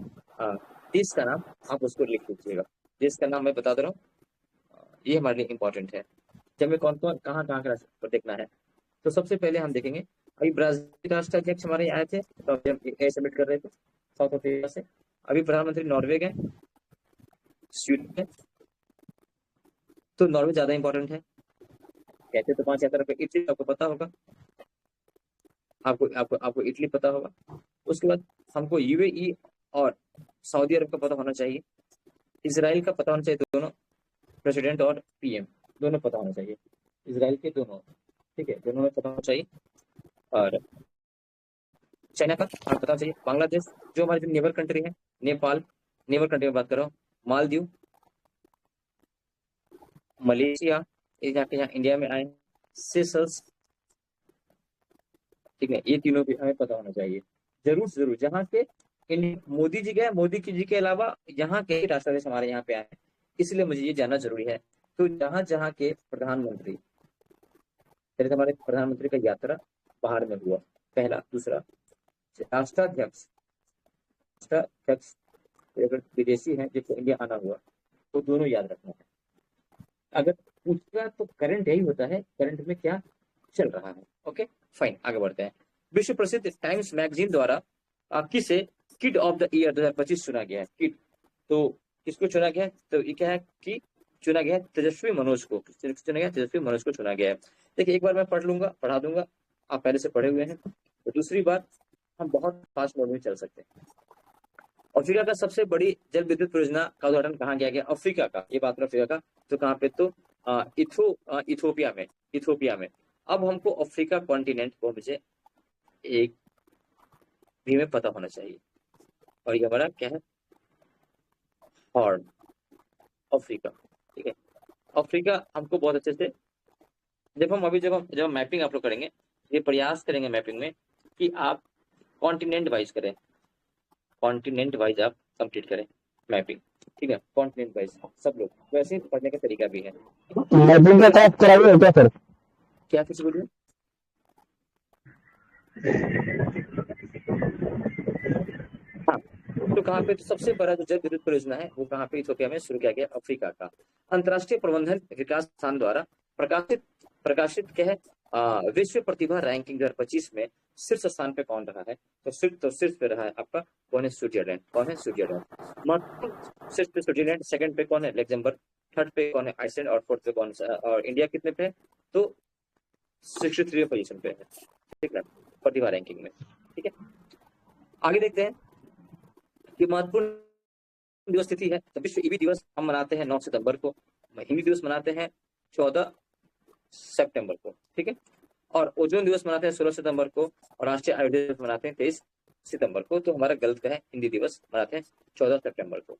देश का नाम आप उसको लिख लीजिएगा। देश का नाम मैं बता दे रहा हूँ, ये हमारे लिए इंपॉर्टेंट है। जब मैं कौन कौन कहाँ कहाँ का राष्ट्रपति देखना है, तो सबसे पहले हम देखेंगे अभी ब्राजील के राष्ट्राध्यक्ष हमारे यहाँ आए थे, तो अभी हम सबमिट कर रहे थे साउथ अफ्रीका से। अभी प्रधानमंत्री नॉर्वे गए, स्वीडन गए, तो नॉर्वे ज्यादा इंपॉर्टेंट है। कहते तो 5 यात्रा पे इटली, आपको पता होगा, आपको आपको आपको इटली पता होगा। उसके बाद हमको यूएई और सऊदी अरब का पता होना चाहिए, इसराइल का पता होना चाहिए, दोनों प्रेसिडेंट और पीएम दोनों पता होना चाहिए, इसराइल के दोनों, ठीक है, दोनों में पता होना चाहिए। और चाइना का हमें पता होना चाहिए। बांग्लादेश जो हमारी जो नेबर कंट्री है, नेपाल, नेबर कंट्री में बात कर रहा हूँ, मालदीव, मलेशिया, यहाँ इंडिया में आए, सेशल्स, ठीक है, ये तीनों भी हमें पता होना चाहिए जरूर जरूर। जहाँ के मोदी जी गए, मोदी जी के अलावा यहाँ के राष्ट्रपति हमारे यहाँ पे आए, इसलिए मुझे ये जानना जरूरी है। तो जहाँ जहाँ के प्रधानमंत्री, जैसे हमारे प्रधानमंत्री का यात्रा बाहर में हुआ, पहला। दूसरा, राष्ट्राध्यक्ष अगर विदेशी है जिसको इंडिया आना हुआ, तो दोनों याद रखना है। अगर पूछेगा तो करंट यही होता है, करंट में क्या चल रहा है। ओके फाइन, आगे बढ़ते हैं। विश्व प्रसिद्ध टाइम्स मैगजीन द्वारा किसे किड ऑफ द ईयर 2025 चुना गया है? किड, तो किसको चुना गया है? तो ये क्या है कि चुना गया है तेजस्वी मनोज को। चुना गया, तेजस्वी मनोज को चुना गया है। देखिए, एक बार मैं पढ़ा दूंगा, आप पहले से पढ़े हुए हैं, तो दूसरी बार हम बहुत फास्ट मोड में चल सकते हैं। अफ्रीका का सबसे बड़ी जल विद्युत परियोजना का उद्घाटन कहाँ किया गया? अफ्रीका का, ये बात अफ्रीका का, तो कहाँ पे? तो इथोपिया में। अब हमको अफ्रीका कॉन्टिनेंट को मुझे एक भी में पता होना चाहिए, और ये हमारा क्या है? हॉर्न अफ्रीका, ठीक है। अफ्रीका हमको बहुत अच्छे से, जब हम मैपिंग आप लोग करेंगे, ये प्रयास करेंगे मैपिंग में कि आप कॉन्टिनेंट वाइज करें, कॉन्टिनेंट वाइज आप कंप्लीट करें मैपिंग, ठीक है, कॉन्टिनेंट वाइज सब लोग। वैसे ही पढ़ने का तरीका भी है। मैपिंग का टास्क कराइए क्या सर? क्या किसी बोलिए? हाँ, तो कहाँ पे? तो सबसे बड़ा जो जल विद्युत परियोजना है वो कहाँ पे? इथोपिया में शुरू किया गया, अफ्रीका का। अंतर्राष्ट्रीय प्रबंधन विकास संस्थान द्वारा प्रकाशित क्या है, विश्व प्रतिभा रैंकिंग 2025 में शीर्ष स्थान पे कौन रहा है? तो शीर्ष पे रहा है आपका, कौन है? स्विट्जरलैंड। कौन है? स्विट्जरलैंड। शीर्ष पे स्विट्जरलैंड, सेकंड पे कौन है? लग्जमबर्ग, थर्ड पे कौन है? आइसलैंड, और फोर्थ पे कौन सा? और इंडिया कितने पे है? तो 63 पोजीशन पे है, ठीक है, प्रतिभा रैंकिंग में, ठीक है। आगे देखते हैं कि महत्वपूर्ण दिवस तिथि है। तो विश्व ईबी दिवस हम मनाते हैं 9 सितंबर को, हिंदी दिवस मनाते हैं 14 सितंबर को, ठीक है, और ओजोन दिवस मनाते हैं 16 सितंबर को, और राष्ट्रीय आयुर्वेद दिवस मनाते हैं 23 सितंबर को। तो हमारा गलत है, हिंदी दिवस मनाते हैं 14 सितंबर को।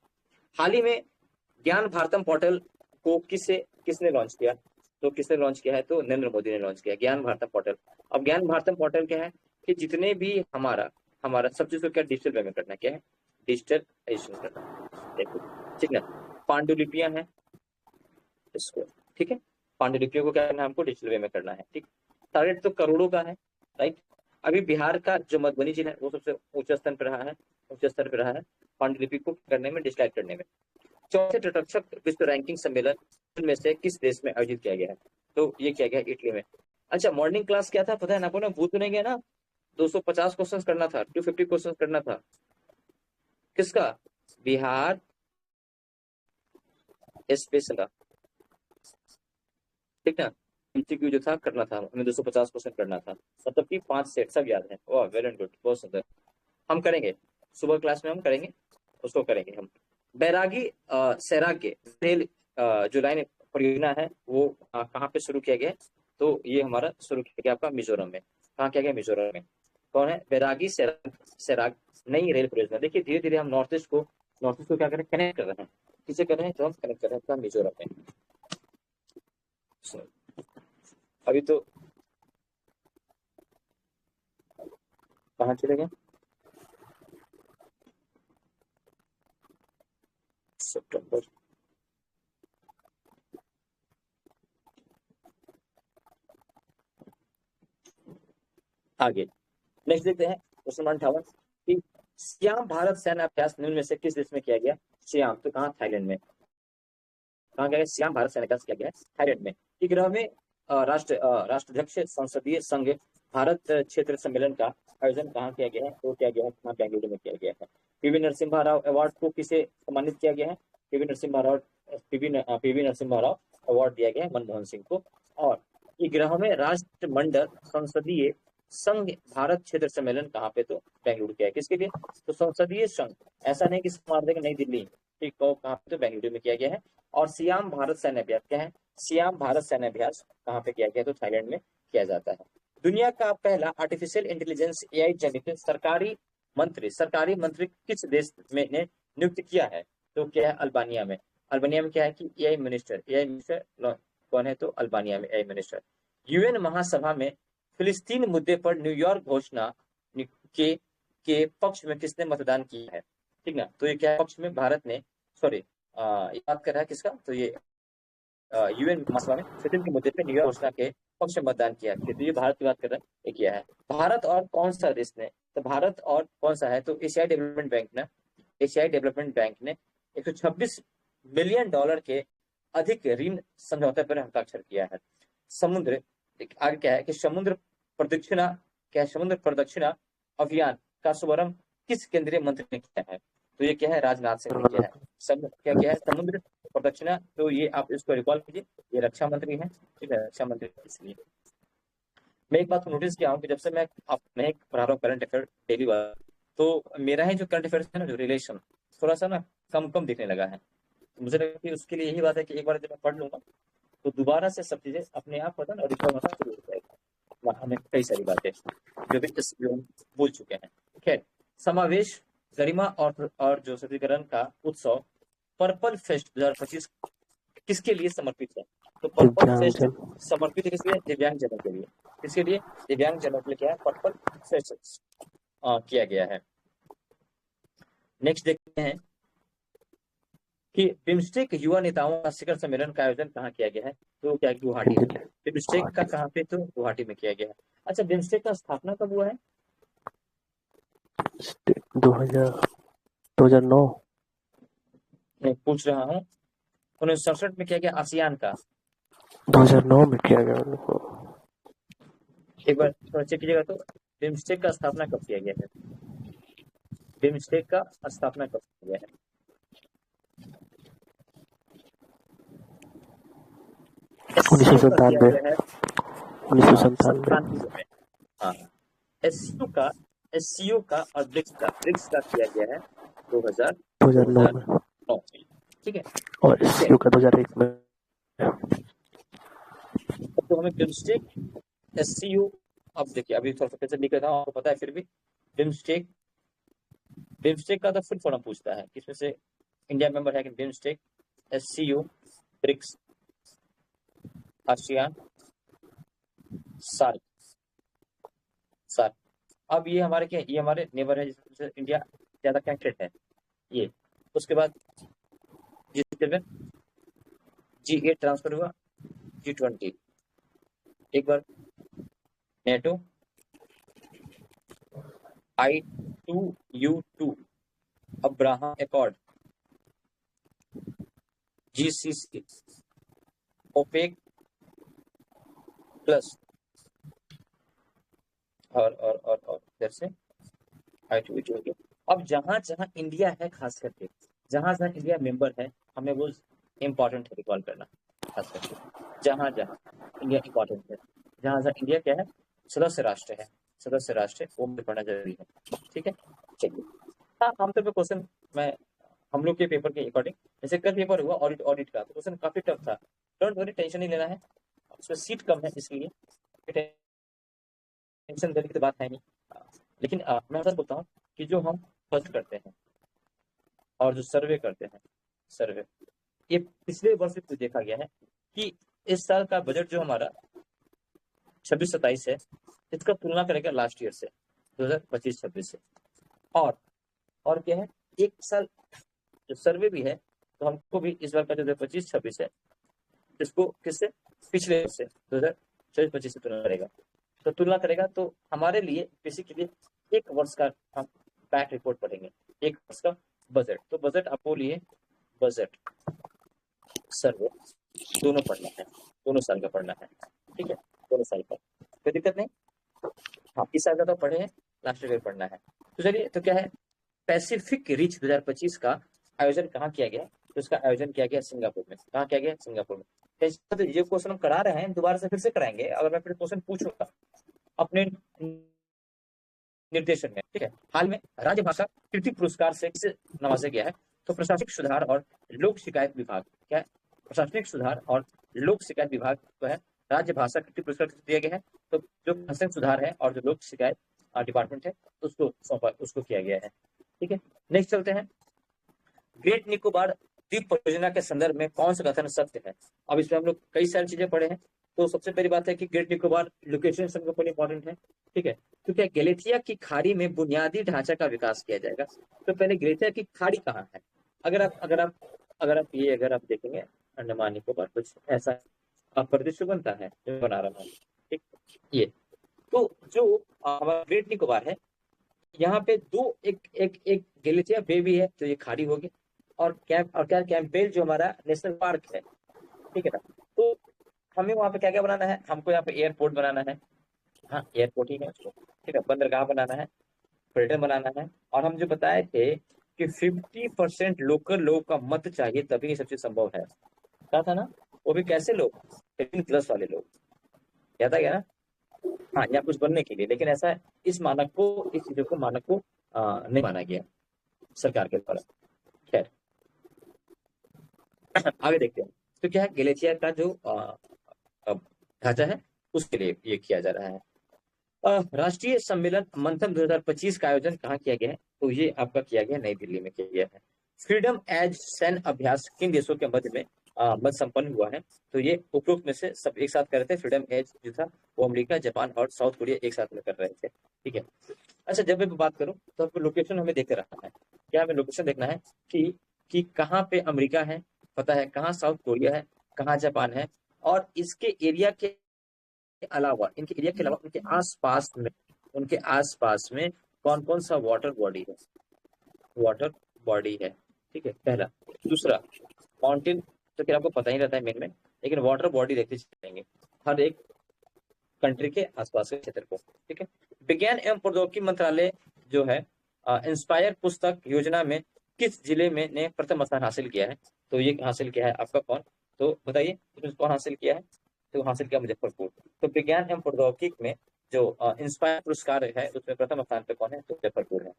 हाल ही में ज्ञान भारतम पोर्टल को किसने लॉन्च किया? तो किसने लॉन्च किया है? तो नरेंद्र मोदी ने लॉन्च किया ज्ञान भारतम पोर्टल। अब ज्ञान भारतम पोर्टल क्या है कि जितने भी हमारा सब चीज को क्या डिजिटल वे में करना, क्या है? डिजिटलाइजेशन करना, देखो, ठीक ना। पांडुलिपियां हैं इसको, ठीक है, पांडुलिपियों को क्या करना है? हमको डिजिटल वे में करना है, ठीक। टारगेट तो करोड़ों का है, राइट। अभी बिहार का जो मधुबनी जिला है वो सबसे ऊंचे स्तर पर रहा है पांडुलिपि को करने में, डिजिटलाइज करने में। चौथे तटरक्षक विश्व रैंकिंग सम्मेलन में से किस देश में आयोजित किया गया है? तो ये किया गया इटली में। अच्छा, मॉर्निंग क्लास क्या था पता है ना आपको? ना भूल तो नहीं गया ना? 250 क्वेश्चन करना था, 250 क्वेश्चन करना था। किसका? बिहार स्पेशल का, ठीक ना। एमसीक्यू जो था करना था हमें, 250 क्वेश्चन करना था, मतलब कि 5 सेट, सब याद है। वाह, वेरी गुड, बहुत सुंदर। हम करेंगे सुबह क्लास में, हम करेंगे उसको, करेंगे हम। बैरागी सैराग्य रेल जो लाइन परियोजना है वो कहाँ पे शुरू किया गया? तो ये हमारा शुरू किया गया आपका मिजोरम में। कहाँ किया गया? मिजोरम में। कौन है? बैरागी सैराग सैराग नई रेल परियोजना। देखिए धीरे धीरे हम नॉर्थ ईस्ट को क्या कर रहे हैं? कनेक्ट कर रहे हैं। किसे कर रहे हैं? तो हम कनेक्ट कर रहे हैं अपना मिजोरम में। So, अभी तो कहाँ चले गए? सितंबर। आगे नेक्स्ट देखते हैं क्वेश्चन 58 कि सियाम भारत सैन्य अभ्यास निम्न में से किस देश में किया गया? सियाम तो कहाँ? थाईलैंड में। कहाँ गया? सियाम भारत सैन्य अभ्यास किया गया है थाईलैंड में। ग्रह में राष्ट्राध्यक्ष संसदीय संघ भारत क्षेत्र सम्मेलन का आयोजन कहाँ किया गया है? तो किया गया है कहाँ? बेंगलुरु में किया गया है। पीवी नरसिम्हा राव अवार्ड को किसे सम्मानित किया गया है? पीवी नरसिम्हा राव अवार्ड दिया गया है मनमोहन सिंह को। और ग्रह में राष्ट्रमंडल संसदीय संघ भारत क्षेत्र सम्मेलन कहाँ पे? तो बेंगलुरु किया है। किसके लिए? तो संसदीय संघ, ऐसा नहीं कि मार देगा नई दिल्ली, ठीक है, कहाँ पे? तो बेंगलुरु में किया गया है। और सियाम भारत सैन्य अभ्यास क्या है? सियाम भारत सैन्य अभ्यास कहाँ पे किया गया? तो थाईलैंड में किया जाता है। दुनिया का पहला आर्टिफिशियल इंटेलिजेंस एआई जनित सरकारी मंत्री किस देश में ने नियुक्त किया है? तो क्या है? अल्बानिया में। अल्बानिया में क्या है कि एआई मिनिस्टर कौन है? तो अल्बानिया में एआई मिनिस्टर। यूएन महासभा में फिलिस्तीन मुद्दे पर न्यूयॉर्क घोषणा के पक्ष में किसने मतदान किया है? ठीक ना, तो ये क्या पक्ष में? भारत ने, सॉरी ये बात कर रहा है किसका? तो ये यूएन महासभा में फिलिस्तीन के मुद्दे पर न्यूयॉर्क घोषणा के पक्ष में मतदान किया है। तो ये भारत की बात कर रहा है, ये किया है। भारत और कौन सा देश ने? तो भारत और कौन सा है? तो एशियाई डेवलपमेंट बैंक ने 126 बिलियन डॉलर के अधिक ऋण समझौते पर हस्ताक्षर किया है। समुद्र आगे क्या है कि समुद्र प्रदक्षिणा अभियान का शुभारंभ किस केंद्रीय मंत्री ने किया है? तो ये क्या है? राजनाथ सिंह ने किया है। क्या है? समुद्र प्रदक्षिणा। तो ये आप इसको रिकॉल कीजिए, ये रक्षा मंत्री है, ठीक है, रक्षा मंत्री। इसलिए मैं एक बात को नोटिस किया हूँ कि जब से मैं पढ़ा रहा हूँ करंट अफेयर डेली वाला, तो मेरा ही जो करंट अफेयर है ना, जो रिलेशन थोड़ा सा ना कम दिखने लगा है। मुझे लगता है कि उसके लिए यही बात है कि एक बार जब मैं पढ़ लूंगा तो दोबारा से सब चीजें अपने आप पता ना रिकॉल होना शुरू हो जाएगा। हमें कई सारी बातें जो भी हम भूल चुके हैं। खैर, समावेश, गरिमा और जो सशक्तिकरण का उत्सव पर्पल फेस्ट 2025 किसके लिए समर्पित है? तो पर्पल फेस्ट समर्पित है किसके लिए? दिव्यांगजनों के लिए। किसके लिए? दिव्यांगजनों के लिए क्या है? पर्पल फेस्ट किया गया है। नेक्स्ट देखते हैं कि बिम्स्टेक युवा नेताओं का शिखर सम्मेलन का आयोजन कहाँ किया गया है? तो क्या? गुवाहाटी में। बिम्स्टेक का कहाँ पे? तो गुवाहाटी में किया गया है। अच्छा, बिम्स्टेक का स्थापना कब हुआ है? 2009 मैं पूछ रहा हूँ। 1967 में किया गया। आसियान का 2009 में किया गया उनको। एक बार थोड़ा चेक कीजिएगा। तो बिम्स्टेक का स्थापना कब किया गया है? बिम्स्टेक का स्थापना कब किया गया है? 1997 में। हाँ, एससीओ का और ब्रिक्स का किया गया है 2009 में। ठीक है, और एससीओ का 2001 में। तो हमें बिम्स्टेक, एससीओ, अब देखिए अभी थोड़ा सा कैसे लिख रहा हूँ, आपको पता है फिर भी। बिम्स्टेक का तो फुल फॉर्म पूछता है, किसमें से इंडिया मेंबर है कि BIMSTEC, SCO, BRICS, ASEAN, SAARC. अब ये हमारे क्या? ये हमारे नेबर है जिससे इंडिया ज्यादा कनेक्टेड है ये। उसके बाद G8 ट्रांसफर हुआ, G20, एक बार NATO, I2U2, Abraham accord, GCC, OPEC plus, और इधर से I2U2 हो गया। अब जहां इंडिया है, खास करके जहां इंडिया मेंबर है, हमें वो इम्पोर्टेंट है रिकॉल करना। खास करके जहां इंडिया इम्पोर्टेंट है, जहां इंडिया क्या है? सदस्य राष्ट्र है, वो मुझे पढ़ना जरूरी है। ठीक है, चलिए। हाँ, आमतौर पर क्वेश्चन मैं हम लोग के पेपर के अकॉर्डिंग, जैसे कल पेपर हुआ ऑडिट का, तो क्वेश्चन काफी टफ था। डोंट वरी, टेंशन नहीं लेना है, उसमें सीट कम है इसलिए टेंशन देने की तो बात है नहीं। लेकिन मैं ऐसा बोलता हूँ कि जो हम खर्च करते हैं और जो सर्वे करते हैं, सर्वे, ये पिछले वर्ष भी देखा गया है कि इस साल का बजट जो हमारा 26-27 है, इसका तुलना करेगा लास्ट ईयर से 2025-26 से। और क्या है, एक साल जो सर्वे भी है, तो हमको भी इस बार का जो 2025-26 है, इसको किससे, पिछले वर्ष से 2024-25 से तुलना करेगा। तो तुलना करेगा तो हमारे लिए बेसिकली एक वर्ष का हम बैक रिपोर्ट पढ़ेंगे, एक वर्ष का बजट। तो बजट आपको लिए बजट सर्वे दोनों पढ़ना है, दोनों साल का पढ़ना है, ठीक है, दोनों साल का, कोई दिक्कत नहीं। हाँ, इस साल का तो पढ़े हैं, लास्ट ईयर पढ़ना है। तो चलिए, तो क्या है, पैसिफिक रिच 2025 का आयोजन कहाँ किया गया? तो इसका आयोजन किया गया सिंगापुर में। कहाँ किया गया? सिंगापुर में। तो ये क्वेश्चन हम करा रहे हैं, दोबारा से फिर से कराएंगे। अगर मैं फिर क्वेश्चन पूछूंगा अपने निर्देशन में, ठीक है। हाल में राज्य भाषा कीर्ति पुरस्कार से किसे नवाजा गया है? तो प्रशासनिक सुधार और लोक शिकायत विभाग, क्या है, प्रशासनिक सुधार और लोक शिकायत विभाग को है राज्य भाषा कीर्ति पुरस्कार दिया गया है। तो जो प्रशासनिक सुधार है और जो लोक शिकायत डिपार्टमेंट है, उसको सौंपा, उसको किया गया है, ठीक है। नेक्स्ट चलते हैं, ग्रेट निकोबार द्वीप परियोजना के संदर्भ में कौन सा कथन सत्य है? अब इसमें हम लोग कई सारी चीजें पढ़े हैं। तो सबसे पहली बात है कि ग्रेट निकोबार लोकेशन सबको इंपॉर्टेंट है, ठीक है। तो क्या गैलेथिया की खाड़ी में बुनियादी ढांचा का विकास किया जाएगा? तो पहले गैलेथिया की खाड़ी कहाँ है? अगर आप देखेंगे अंडमान निकोबार कुछ ऐसा परिदृश्य बनता है जो बना रहा हूँ, ठीक। ये तो जो हमारा ग्रेट निकोबार है, यहाँ पे दो, एक गैलेथिया बे भी है, तो ये खाड़ी होगी, और कैंपेल जो हमारा नेशनल पार्क है, ठीक है ना। तो हमें वहाँ पे क्या क्या बनाना है? हमको यहाँ पे एयरपोर्ट बनाना है, हाँ एयरपोर्ट ही है उसको, ठीक है, बंदरगाह बनाना है, पर्यटन बनाना है। और हम जो बताए थे कि 50% लोकल लोग का मत चाहिए तभी ये सब चीज संभव है, कहा था ना। वो भी कैसे लोग? 18+ वाले लोग, याद आ गया ना। हाँ, या कुछ बनने के लिए, लेकिन ऐसा इस मानक को, इस चीजों को, मानक को नहीं माना गया सरकार के द्वारा। खैर, आगे देखते हैं। तो क्या है, गैलेथिया का जो ढांचा है, उसके लिए ये किया जा रहा है। राष्ट्रीय सम्मेलन मंथन 2025 का आयोजन कहाँ किया गया है? तो ये आपका किया गया नई दिल्ली में किया गया है। फ्रीडम एज सैन्य अभ्यास किन देशों के मध्य में मध्य संपन्न हुआ है? तो ये उपरोक्त में से सब एक साथ कर रहे थे। फ्रीडम एज जो था वो अमेरिका, जापान और साउथ कोरिया एक साथ में कर रहे थे, ठीक है। अच्छा, जब मैं बात करूं तो आपको लोकेशन हमें देख रहा है, क्या हमें लोकेशन देखना है कि कहाँ पे अमेरिका है, पता है, कहाँ साउथ कोरिया है, कहाँ जापान है, और इसके एरिया के अलावा, इनके एरिया के अलावा उनके आसपास में कौन कौन सा वाटर बॉडी है, ठीक है, पहला। दूसरा, माउंटेन तो फिर आपको पता ही रहता है मेन में, लेकिन वाटर बॉडी देखते चलेंगे हर एक कंट्री के आसपास के क्षेत्र को, ठीक है। विज्ञान एवं प्रौद्योगिकी मंत्रालय जो है इंस्पायर पुस्तक योजना में किस जिले में ने प्रथम स्थान हासिल किया है? तो ये हासिल किया है आपका कौन? तो बताइए, कौन हासिल किया है? तो हासिल किया मुजफ्फरपुर। तो विज्ञान एवं प्रौद्योगिकी में जो इंस्पायर पुरस्कार है, उसमें प्रथम स्थान पे कौन है? तो मुजफ्फरपुर है।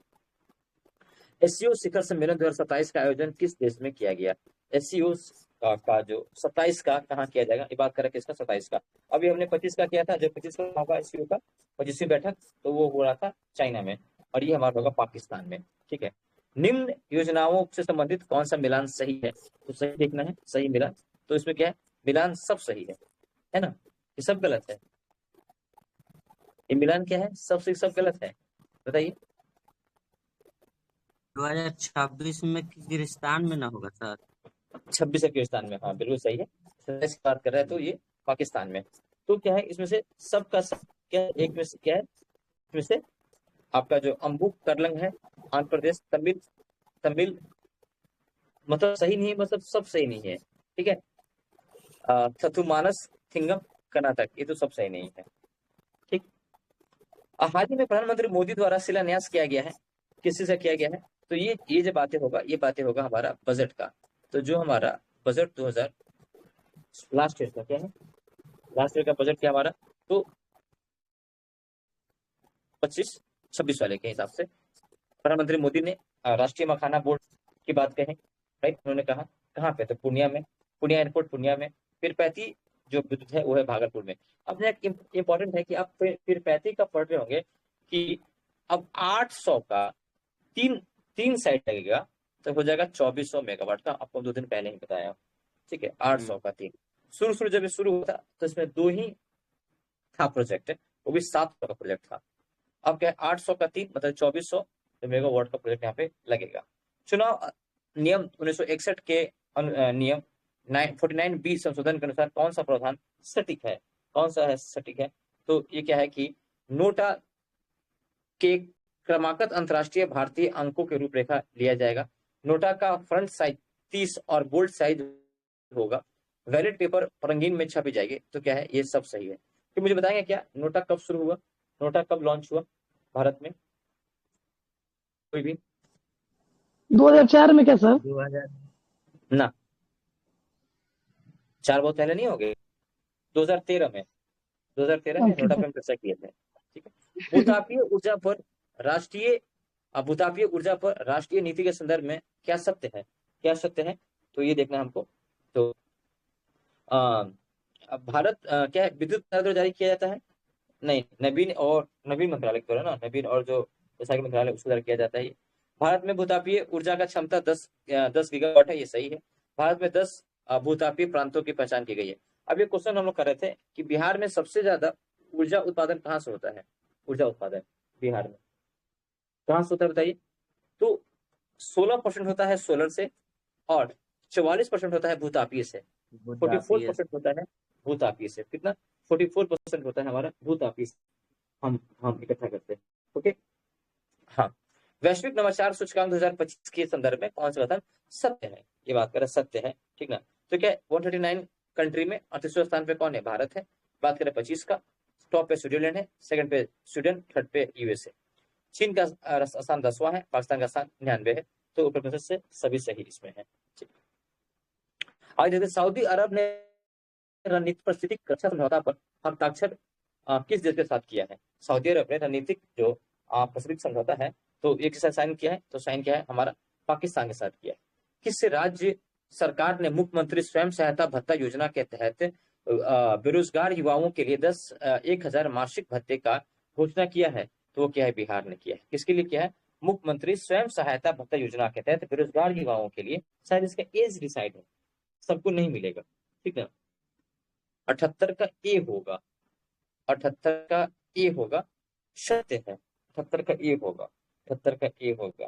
एससीओ शिखर सम्मेलन 2027 का आयोजन किस देश में किया गया? एससीओ का जो 27 का कहाँ किया जाएगा? ये बात करें किसका? 27 का। अभी हमने 25 का किया था, जो 25 का होगा एससीओ का 25वीं बैठक, तो वो हो रहा था चाइना में, और ये हमारा होगा पाकिस्तान में, ठीक है। निम्न योजनाओं से संबंधित कौन सा मिलान सही है? तो सही देखना है, सही मिलान। तो इसमें क्या है? मिलान सब सही है ना, ये सब गलत है। ये मिलान क्या है? सब सही सब गलत है, बताइए। 2026 में किर्गिस्तान में ना होगा सर? 26 अफगानिस्तान में, हाँ बिल्कुल सही है। 27 की बात कर रहा है तो ये पाकिस्तान में। तो क्या है इसमें से सबका सब क्या है? एक में से क्या है? इसमें से आपका जो अम्बुक करलंग है, आंध्र प्रदेश, तमिल मतलब सही नहीं है, मतलब सब सही नहीं है, ठीक है। थथुमानस थिंगम कर्नाटक, ये तो सब सही नहीं है, ठीक। हाल ही में प्रधानमंत्री मोदी द्वारा शिलान्यास किया गया है, किस चीज का किया गया है? तो ये जो बातें होगा, ये बातें होगा हमारा बजट का। तो जो हमारा बजट 2000 लास्ट ईयर का क्या है, लास्ट ईयर का बजट क्या हमारा? तो 25-26 वाले के हिसाब से प्रधानमंत्री मोदी ने राष्ट्रीय मखाना बोर्ड की बात कही, राइट। उन्होंने कहा कहाँ पे? तो पूर्णिया में, पूर्णिया एयरपोर्ट पूर्णिया में। पीरपैंती जो विद्युत है वो है भागलपुर में। अब एक इम्पोर्टेंट है कि आप पीरपैंती का पढ़ रहे होंगे कि अब 800 का तीन तीन साइड लगेगा तो हो जाएगा 2400 मेगावाट का, आपको 2 दिन पहले ही बताया। ठीक है, 800 का 3। शुरू शुरू जब ये शुरू हुआ था तो इसमें 2 ही था प्रोजेक्ट, वो भी 700 का प्रोजेक्ट था। अब क्या है, 800 का 3 मतलब 2400 मेगावाट का प्रोजेक्ट यहाँ पे लगेगा। चुनाव नियम 1961 के नियम 49B संशोधन के अनुसार कौन सा प्रावधान सटीक है? कौन सा है सटीक है? तो ये क्या है कि नोटा के क्रमागत अंतरराष्ट्रीय भारतीय अंकों के रूपरेखा लिया जाएगा। नोटा का फ्रंट साइज 30 और बोल्ड साइज होगा। वैलेट पेपर रंगीन में छपी जाएगी। तो क्या है, ये सब सही है। कि मुझे बताएंगे क्या, नोटा कब शुरू हुआ, नोटा कब लॉन्च हुआ भारत में? कोई भी 2004 में क्या सर? 2000 ना, 4 बहुत पहले नहीं हो गए, 2013 में, 2013 में ओके नोटा सर। पे हम चर्चा किए थे। ठीक है, भूतापीय ऊर्जा पर राष्ट्रीय भूतापीय ऊर्जा पर राष्ट्रीय नीति के संदर्भ में क्या सत्य है, क्या सत्य है? तो ये देखना है हमको। तो अब भारत क्या है, विद्युत मंत्रालय जारी किया जाता है? नहीं, नवीन मंत्रालय तो है ना, नवीन और जो वैशाखी मंत्रालय उसको द्वारा किया जाता है ये। भारत में भूतापीय ऊर्जा का क्षमता 10 गीगावाट है, ये सही है। भारत में 10 भूतापीय प्रांतों की पहचान की गई है। अब ये क्वेश्चन हम लोग कर रहे थे कि बिहार में सबसे ज्यादा ऊर्जा उत्पादन कहाँ से होता है? ऊर्जा उत्पादन बिहार में कहाँ से होता है बताइए? तो 16% होता है सोलर से और 44% होता है भूतापीय से। 44% होता है भूतापीय से। कितना? 44% होता है हमारा भूतापीय से हम इकट्ठा करते हैं। ओके, हाँ। वैश्विक नवाचार सूचकांक 2025 के संदर्भ में कौन सा कथन सत्य है? ये बात करें सत्य है, ठीक ना। तो क्या 139 कंट्री में 38वें स्थान पे कौन है? भारत है। बात करें 25 का, टॉप पे स्विट्जरलैंड है, सेकंड पे स्वीडन, थर्ड पे यूएसए। चीन का स्थान 10वां है, पाकिस्तान का स्थान 99 है। तो उत्तर प्रदेश से सभी सही इसमें है। आज देखते सऊदी अरब ने रणनीतिक परिस्थितिक रक्षा समझौता पर हस्ताक्षर किस देश के साथ किया है? सऊदी अरब ने रणनीतिक जो पैसिफिक समझौता है तो एक के साथ साइन किया है, तो साइन किया है हमारा पाकिस्तान के साथ किया है। किस राज्य सरकार ने मुख्यमंत्री स्वयं सहायता भत्ता योजना के तहत बेरोजगार युवाओं के लिए 10,000 मासिक भत्ते का घोषणा किया है? तो वो क्या है, बिहार ने किया है। किसके लिए किया है? मुख्यमंत्री स्वयं सहायता भत्ता योजना के तहत बेरोजगार युवाओं के लिए। शायद इसका एज डिसाइड है, सबको नहीं मिलेगा, ठीक है। 78 का ए होगा, 78 का ए होगा, सत्य है। 78 का ए होगा, 78 का ए होगा।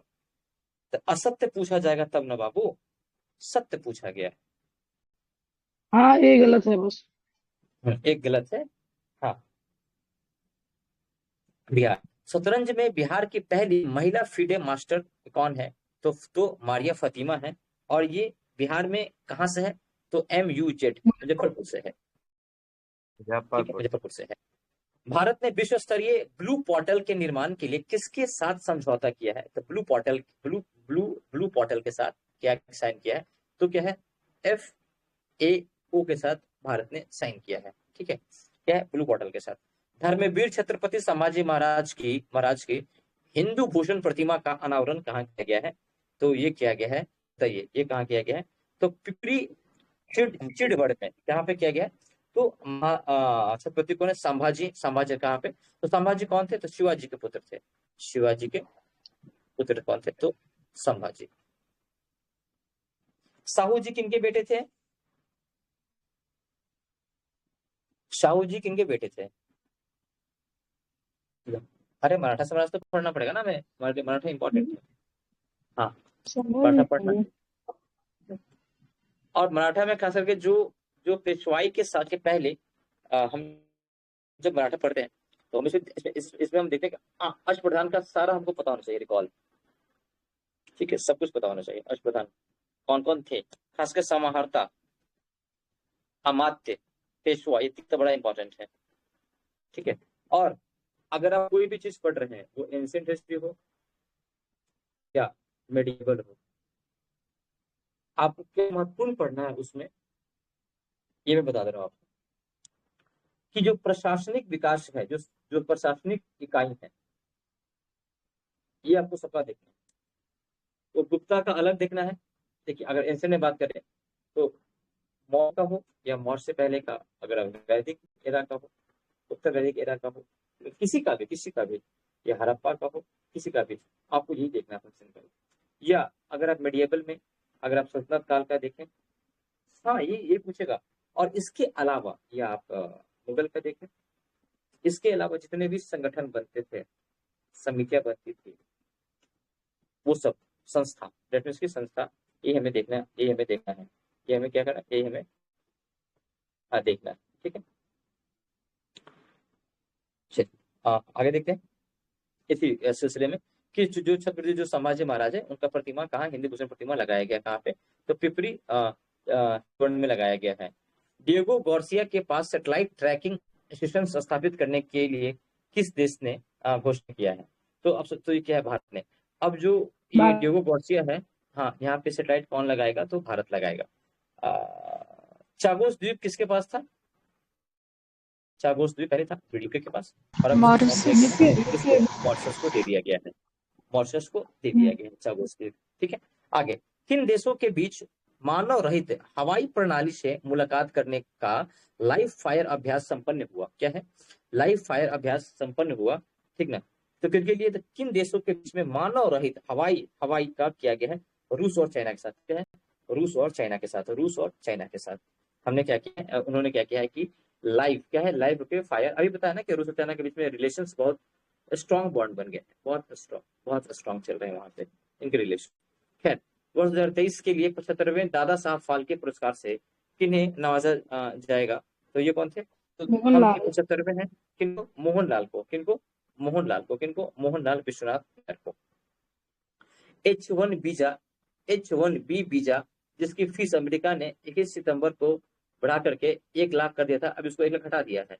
तो असत्य पूछा जाएगा तब ना बाबू, सत्य पूछा गया है। हाँ ये गलत है बस। एक गलत है। हाँ, बिहार शतरंज में बिहार की पहली महिला फीडे मास्टर कौन है? तो मारिया फतिमा है। और ये बिहार में कहाँ से है? तो MUZ मुजफ्फरपुर से है। ठीक है, मुजफ्फरपुर से है। भारत ने विश्व स्तरीय ब्लू पोर्टल के निर्माण के लिए किसके साथ समझौता किया है? तो ब्लू पोर्टल के साथ क्या साइन किया है? तो क्या है, FAO के साथ भारत ने साइन किया है। ठीक है, क्या है, ब्लू पोर्टल के साथ। धर्मवीर छत्रपति संभाजी महाराज की हिंदू भूषण प्रतिमा का अनावरण कहाँ किया गया है? तो ये किया गया है, बताइए ये कहाँ किया गया है? तो पिपरी चिड़गढ़ में। कहाँ पे किया गया है? तो छत्रपति कौन है? संभाजी कहाँ पे? तो संभाजी कौन थे? तो शिवाजी के पुत्र थे। शिवाजी के पुत्र कौन थे? तो संभाजी। साहू जी किनके बेटे थे? साहू जी किनके बेटे थे? अरे मराठा साम्राज्य तो पढ़ना पड़ेगा ना हमें, मराठा इंपॉर्टेंट है। हाँ, मराठा पढ़ना। और मराठा में खास करके जो जो पेशवाई के साथ के पहले हम जब मराठा पढ़ते हैं तो हम इसमें हम देखते हैं कि अष्टप्रधान का सारा हमको पता होना चाहिए, रिकॉल। ठीक है, सब कुछ पता होना चाहिए। अष्टप्रधान कौन कौन थे, खासकर समाहर्ता, अमात्य, पेशवा, ये तीन बड़ा इंपॉर्टेंट है। ठीक है, और अगर आप कोई भी चीज पढ़ रहे हैं, वो एंशिएंट हिस्ट्री हो या मेडिवल हो, आपको क्या महत्वपूर्ण पढ़ना है उसमें, ये मैं बता दे रहा हूँ आपको। कि जो प्रशासनिक विकास है, जो जो प्रशासनिक इकाई है, ये आपको सबका देखना है। तो गुप्ता का अलग देखना है। देखिए, अगर एंशिएंट में बात करें तो मौर्य का हो या मौर्य से पहले का, अगर वैदिक एरा का हो, उत्तर वैदिक एरा का हो, किसी का भी या हड़प्पा का हो, किसी का भी, आपको यही देखना है सिंपल। या अगर आप मेडिएवल में, अगर आप सल्तनत काल का देखें, हाँ ये पूछेगा। और इसके अलावा या आप मुगल का देखें, इसके अलावा जितने भी संगठन बनते थे, समितियां बनती थी, वो सब संस्था, डेट मीन्स की संस्था, ये हमें देखना है, ये हमें देखना है, ये हमें क्या करना है, ये हमें देखना है। ठीक है, चलिए आगे देखते हैं इसी सिलसिले में कि जो छत्रपति जो संभाजी महाराज है, उनका प्रतिमा कहाँ, हिंदी भूषण प्रतिमा लगाया गया कहाँ पे, तो पिपरी वन में लगाया गया है। डिएगो गार्सिया के पास सैटेलाइट ट्रैकिंग स्टेशन स्थापित करने के लिए किस देश ने घोषणा किया है? तो अब तो ये क्या है, भारत ने। अब जो ये भारत। डिएगो गार्सिया है, हाँ, यहाँ पे सैटेलाइट कौन लगाएगा, तो भारत लगाएगा। चागोस द्वीप किसके पास था? चागोस द्वीप पहले था यूके के पास, और अब मॉरिशस। मॉरिशस को दे दिया गया है, मॉरिशस को दे दिया गया है चागोस द्वीप। ठीक है, आगे, किन देशों के बीच मानव रहित हवाई प्रणाली से मुलाकात करने का लाइव फायर अभ्यास संपन्न हुआ? क्या है? लाइव फायर अभ्यास संपन्न हुआ, ठीक ना। तो किसके लिए? तो किन देशों के बीच में मानव रहित हवाई का किया गया है? रूस और चाइना के साथ। क्या है? रूस और चाइना के साथ, रूस और चाइना के साथ हमने क्या किया है, उन्होंने क्या किया है कि लाइव, क्या है, लाइव पे फायर। अभी पता है ना कि रूस और चाइना के बीच में रिलेशंस बहुत स्ट्रॉन्ग बॉन्ड बन गए, बहुत स्ट्रॉन्ग चल रहे हैं वहां पे इनके रिलेशन। खैर, वर्ष 2023 के लिए 75वें दादा साहब फाल्के पुरस्कार से किन्हें नवाजा जाएगा? तो ये कौन थे? तो हम मोहनलाल। 75वें हैं, किनको? मोहनलाल को। किनको? मोहनलाल को। किनको? मोहनलाल विश्वनाथ नायर को। H1B वीजा जिसकी फीस अमेरिका ने 21 सितंबर को बढ़ा करके 1 लाख कर दिया था, अब इसको 1 लाख हटा दिया है।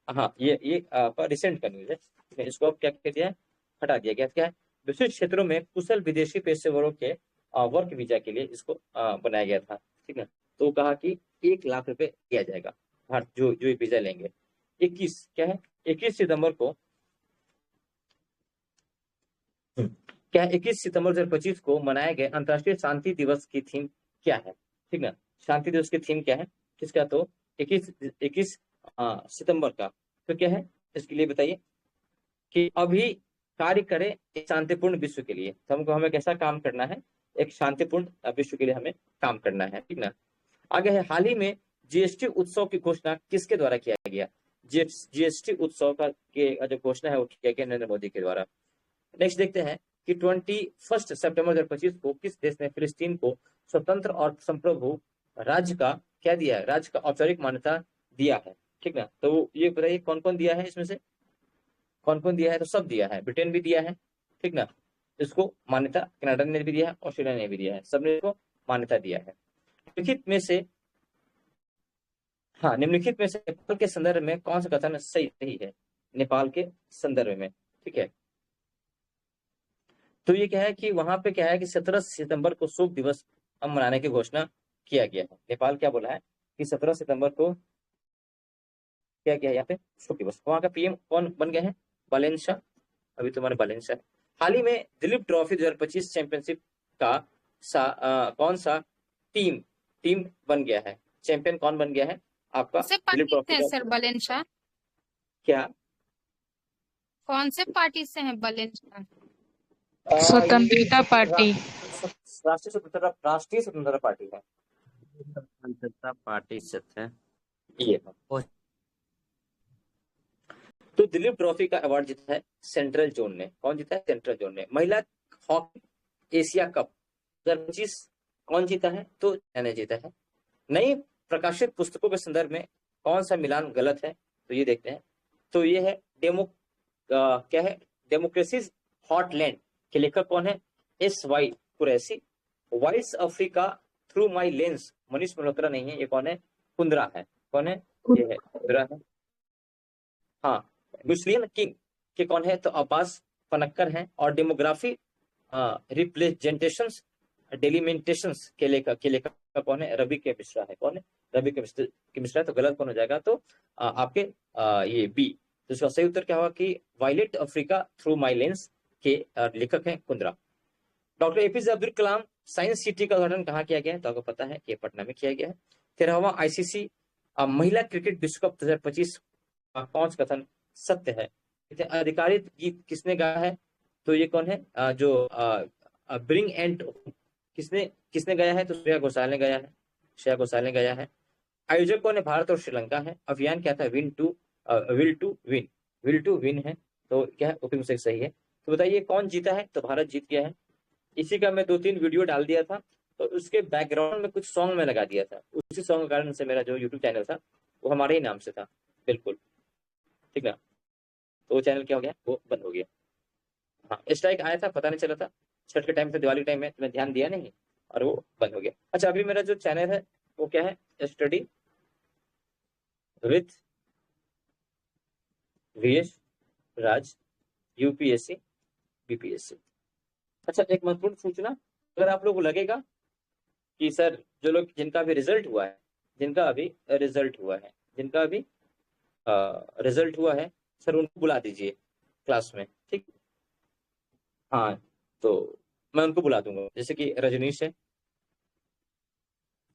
हाँ, ये रिसेंट का न्यूज है। इसको अब क्या कर दिया है? हटा दिया गया। क्या है? विशिष्ट क्षेत्रों में कुशल विदेशी पेशेवरों के वर्क वीजा के लिए इसको बनाया गया था। ठीक है, तो कहा कि 1 लाख रुपए दिया जाएगा भारत जो ये वीजा लेंगे। 21 क्या है? 21 सितंबर को क्या है? 21 सितंबर 2025 को मनाए गए अंतर्राष्ट्रीय शांति दिवस की थीम क्या है? ठीक ना, शांति दिवस की थीम क्या है किसका? तो 21 सितंबर का। तो क्या है इसके लिए बताइए कि अभी कार्य करें एक शांतिपूर्ण विश्व के लिए। तो हमको हमें कैसा काम करना है? एक शांतिपूर्ण विश्व के लिए हमें काम करना है। ठीक ना, आगे है, हाल ही में जीएसटी उत्सव की घोषणा किसके द्वारा किया गया? जीएसटी उत्सव का जो घोषणा है वो किया गया नरेंद्र मोदी के द्वारा। नेक्स्ट देखते हैं कि 21 सितंबर 2025 को किस देश ने फिलिस्तीन को स्वतंत्र और संप्रभु राज्य का क्या दिया है? राज्य का औपचारिक मान्यता दिया है। ठीक ना, तो ये बताइए कौन कौन दिया है? इसमें से कौन कौन दिया है? तो सब दिया है, ब्रिटेन भी दिया है। ठीक ना, इसको मान्यता कनाडा ने भी दिया है, ऑस्ट्रेलिया ने भी दिया है, सबने इसको मान्यता दिया है। निम्नलिखित में से निम्नलिखित में से नेपाल के संदर्भ में कौन सा कथन सही है? नेपाल के संदर्भ में। ठीक है, तो ये क्या है कि वहां पे क्या है कि 17 सितंबर को शोक दिवस मनाने की घोषणा किया गया है। नेपाल क्या बोला है कि 17 सितंबर को क्या किया है यहाँ पे? शोक दिवस। वहां का पीएम कौन बन गए हैं? बालेंसा। अभी तुम्हारे बालेंसा है। हाल ही में दिलीप ट्रॉफी 2025 चैंपियनशिप का कौन सा टीम बन गया है? चैंपियन कौन बन गया है आपका? कौन से दिलीप पार्टी से ट्रॉफी है सर बलेंसा? क्या? कौन से पार्टी से है बलेंसा? स्वतंत्रता पार्टी। राष्ट्रीय स्वतंत्रता पार्टी है स्वतंत्रता पार्टी से थे ये। तो दिलीप ट्रॉफी का अवार्ड जीता है सेंट्रल जोन ने। कौन जीता है? सेंट्रल जोन ने। महिला हॉकी एशिया कप 2025 कौन जीता है? तो ने जीता है। नई प्रकाशित पुस्तकों के संदर्भ में कौन सा मिलान गलत है? तो ये देखते हैं। तो ये है क्या है? डेमोक्रेसीज हॉटलैंड के लेखक कौन है? SY Qureshi. Wilde's Africa through my lens Manish Malhotra नहीं है, ये कौन है? कुंद्रा है। कौन है? ये है कुंद्रा है। हाँ, मुस्लिम किंग के कौन है? तो अब्बास फनक्कर हैं। और डेमोग्राफी रिप्रेजेंटेशंस डेलिमेंटेशंस के लेखक कौन है? रवि के मिश्रा है। कौन है? रवि के मिश्रा। तो गलत कौन हो जाएगा? तो आपके ये बी। तो इसका सही उत्तर क्या होगा कि violet Africa through my lens के लेखक हैं Kundra. Doctor APJ Abdul Kalam science city का उद्घाटन कहाँ किया गया है? तो आपको पता है ये पटना में किया गया है। 13वां ICC महिला क्रिकेट विश्व कप 2025 कौन सा कथन सत्य है? आधिकारिक गीत किसने गाया है? तो ये कौन है? जो ब्रिंग एंड किसने किसने गाया है? तो श्रेया घोषाल ने गाया है, श्रेया घोषाल ने गाया है। आयोजक कौन है? भारत और श्रीलंका है। अभियान क्या था? विल टू विन है। तो क्या है? ओपी मुझसे सही है। तो बताइए कौन जीता है? तो भारत जीत गया है। इसी का मैं 2-3 वीडियो डाल दिया था, तो उसके बैकग्राउंड में कुछ सॉन्ग में लगा दिया था, उसी सॉन्ग के कारण से मेरा जो यूट्यूब चैनल था वो हमारे ही नाम से था, बिल्कुल, ठीक ना। तो वो चैनल क्या हो गया? वो बंद हो गया। हाँ, स्ट्राइक आया था, पता नहीं चला था, छठ के टाइम पे, दिवाली टाइम में मैं ध्यान दिया नहीं और वो बंद हो गया। अच्छा, अभी मेरा जो चैनल है वो क्या है? Study with VS Raj, UPSC BPSC. अच्छा, एक महत्वपूर्ण सूचना, अगर आप लोग को लगेगा कि सर जो लोग जिनका अभी रिजल्ट हुआ है, जिनका अभी रिजल्ट हुआ है, जिनका अभी रिजल्ट हुआ है, सर उनको बुला दीजिए क्लास में, ठीक। हाँ, तो मैं उनको बुला दूंगा, जैसे कि रजनीश है।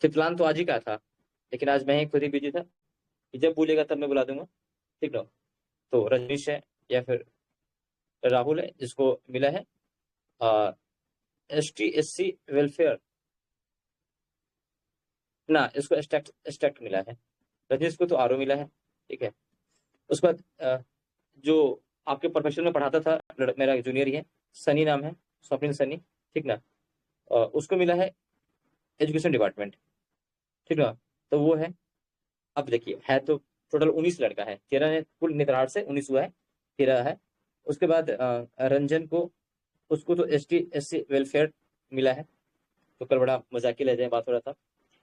फिर प्लान तो आज ही का था, लेकिन आज मैं ही खुद ही बिजी था, कि जब बोलेगा तब मैं बुला दूंगा, ठीक ना। तो रजनीश है, या फिर राहुल है, जिसको मिला है ST SC वेलफेयर, ना इसको एक्सट्रैक्ट मिला है। रजनीश को तो आरओ मिला है, ठीक है। उसके बाद जो आपके प्रोफेशन में पढ़ाता था, मेरा जूनियर ही है, सनी नाम है, स्वप्निल सनी, ठीक ना। उसको मिला है एजुकेशन डिपार्टमेंट, ठीक ना। तो वो है। अब देखिए, है तो टोटल 19 लड़का है, 13 ने कुल नेतराट से 19 हुआ है, 13 है। उसके बाद रंजन को, उसको तो ST SC वेलफेयर मिला है, तो कल बड़ा मजाकी लहजे में बात हो रहा था।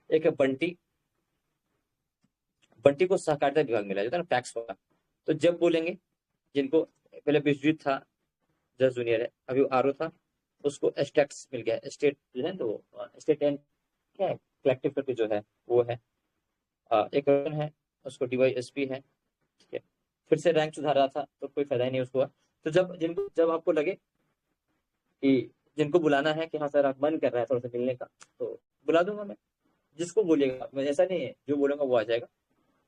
एक है बंटी, बंटी को सहकारिता विभाग मिला है, जो था ना टैक्स वाला। तो जब बोलेंगे, जिनको पहले विश्वजीत था, जस्ट जूनियर है, अभी आरओ था, उसको एस्टेक्स मिल गया, स्टेट जो है, तो स्टेट एंड क्या है, कलेक्टिव करके जो है वो है। एक रन है, उसको DYSP है, ठीक है। फिर से रैंक सुधार रहा था, तो कोई फायदा ही नहीं उसको। तो जब आपको लगे कि जिनको बुलाना है कि हाँ सर आप मन कर रहा है थोड़ा सा मिलने का, तो बुला दूंगा मैं, जिसको बोलिएगा। मैं ऐसा नहीं है, जो बोलूंगा वो आ जाएगा।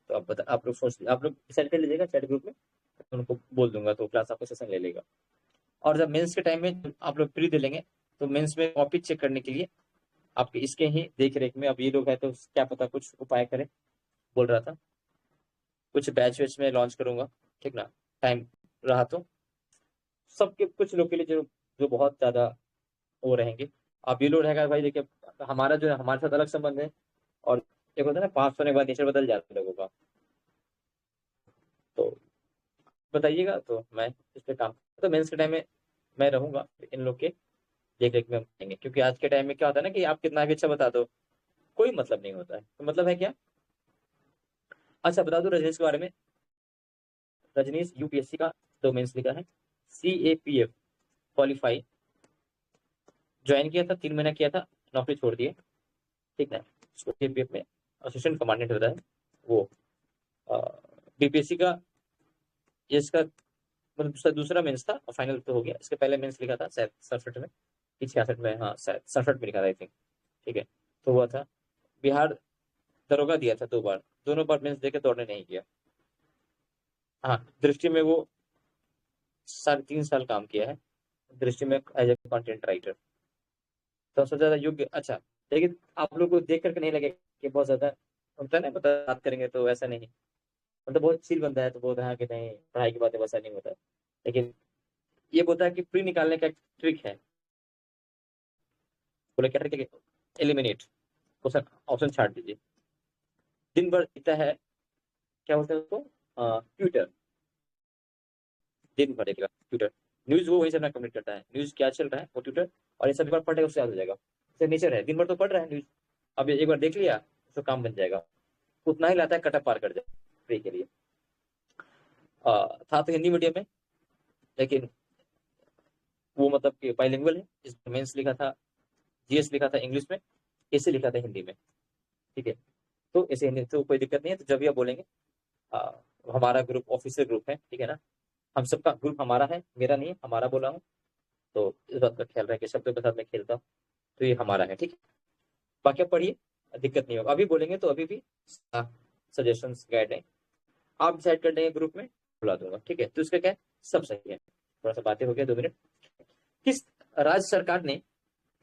तो आप लोग सोच, आप लोग डिसाइड कर लीजिएगा चैट ग्रुप में, तो उनको बोल दूंगा, तो क्लास आपको सेशन ले लेगा। और जब मेंस के टाइम में आप लोग फ्री दे लेंगे, तो मेंस में कॉपी चेक करने के लिए आपके इसके ही देख रेख में, अब ये लोग है तो क्या पता कुछ उपाय करें, बोल रहा था कुछ बैच वैच में लॉन्च करूंगा, ठीक ना, टाइम रहा तो सबके, कुछ लोग के लिए जो जो बहुत ज्यादा वो रहेंगे। अब ये लोग रहेगा भाई, देखिए हमारा जो है, हमारे साथ अलग संबंध है, और एक होता है ना, पास होने के बाद नेचर बदल जाता है लोगों का। तो बताइएगा, तो मैं इस पे काम, तो मेंस के टाइम में मैं रहूंगा, इन लोग के देख रेख में हम करेंगे। क्योंकि आज के टाइम में क्या होता है ना, कि आप कितना भी अच्छा बता दो, कोई मतलब नहीं होता है। तो मतलब है क्या? अच्छा, बता दो रजनीश के बारे में। रजनीश UPSC का 2 मेंस लिखा है, CAPF क्वालिफाई ज्वाइन किया था, 3 महीना किया था, नौकरी छोड़ दिए, ठीक है। उसको CAPF में असिस्टेंट कमांडेंट होता है वो। BPSC का ये इसका मतलब दूसरा मेंस था, और फाइनल तो हो गया। इसके पहले मेंस लिखा था शायद 67 में कि 66 में, हाँ शायद 67 में लिखा था, आई थिंक, ठीक है। तो हुआ था। बिहार दरोगा दिया था 2 बार, दोनों बार मेंस देके दौड़ने नहीं किया। हाँ, दृष्टि में वो 3.5 साल काम किया है, दृष्टि में एज ए कंटेंट राइटर, तो सबसे ज्यादा योग्य। अच्छा, लेकिन आप लोग को देख करके नहीं लगेगा कि बहुत ज्यादा होता है ना, पता बात करेंगे तो ऐसा नहीं, मतलब बहुत चिल बंदा है, तो बोलते हैं कि नहीं पढ़ाई की बातें, वैसा नहीं होता है। लेकिन ये बोलता है कि प्री निकालने का एक ट्रिक है। बोले क्या ट्रिक है? एलिमिनेट क्वेश्चन, ऑप्शन छाट दीजिए। दिन भर देता है, क्या बोलते हैं उसको, ट्विटर, दिन भर देखेगा ट्विटर, न्यूज वो वहीं से अपना कम्प्लीट करता है, न्यूज क्या चल रहा है वो ट्विटर, और ये सभी बार पढ़ेगा उससे याद हो जाएगा। जैसे नेचर है, दिन भर तो पढ़ रहा है न्यूज, अब एक बार देख लिया तो काम बन जाएगा, उतना ही लाता है, कटअप पार कर जाए फ्री के लिए। था तो हिंदी मीडियम में, लेकिन वो मतलब कि बाइलिंगुअल है, इस मेंस लिखा था, GS लिखा था इंग्लिश में, ऐसे लिखा था हिंदी में, ठीक है। तो ऐसे हिंदी तो कोई दिक्कत नहीं है। तो जब भी आप बोलेंगे, आ, हमारा ग्रुप ऑफिसर ग्रुप है, ठीक है ना, हम सबका ग्रुप हमारा है, मेरा नहीं है, हमारा बोला हूँ। तो इस बात का ख्याल रहे कि शब्दों के साथ मैं खेलता हूँ, तो ये हमारा है, ठीक है। बाकी आप पढ़िए, दिक्कत नहीं होगा। अभी बोलेंगे तो अभी भी सजेशंस गाइड है, आप डिसाइड कर लेंगे ग्रुप में बुला दूंगा, ठीक है। तो इसका क्या है, सब सही है। थोड़ा सा बातें हो गया, 2 मिनट। किस राज्य सरकार ने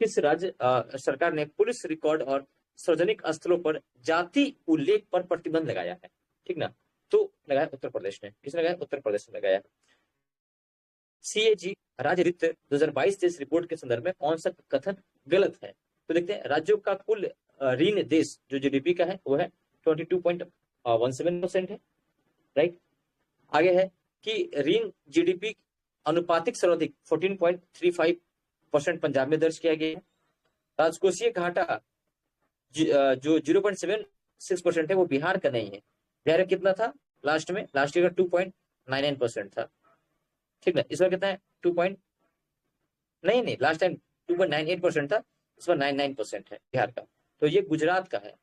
सरकार ने पुलिस रिकॉर्ड और सार्वजनिक स्थलों पर जाति उल्लेख पर प्रतिबंध लगाया है, ठीक ना। तो लगाया उत्तर प्रदेश ने। किसने लगाया, उत्तर प्रदेश ने लगाया। सीएजी राज्य ऋत 2022-23 रिपोर्ट के संदर्भ में कौन सा कथन गलत है। तो देखते हैं, राज्यों का कुल ऋण देश जो जीडीपी का है वो है 22.17% है, राइट। आगे है कि ऋण जीडीपी अनुपातिक सर्वाधिक 14.35% पंजाब में दर्ज किया गया है। राजकोषीय घाटा जो 0.76% है वो बिहार का नहीं है। बिहार का कितना था लास्ट ईयर का 2.99% था, ठीक है। इस बार कितना है, 2 नहीं लास्ट टाइम 2.98% था, इस बार 99% है बिहार का। तो ये गुजरात का है,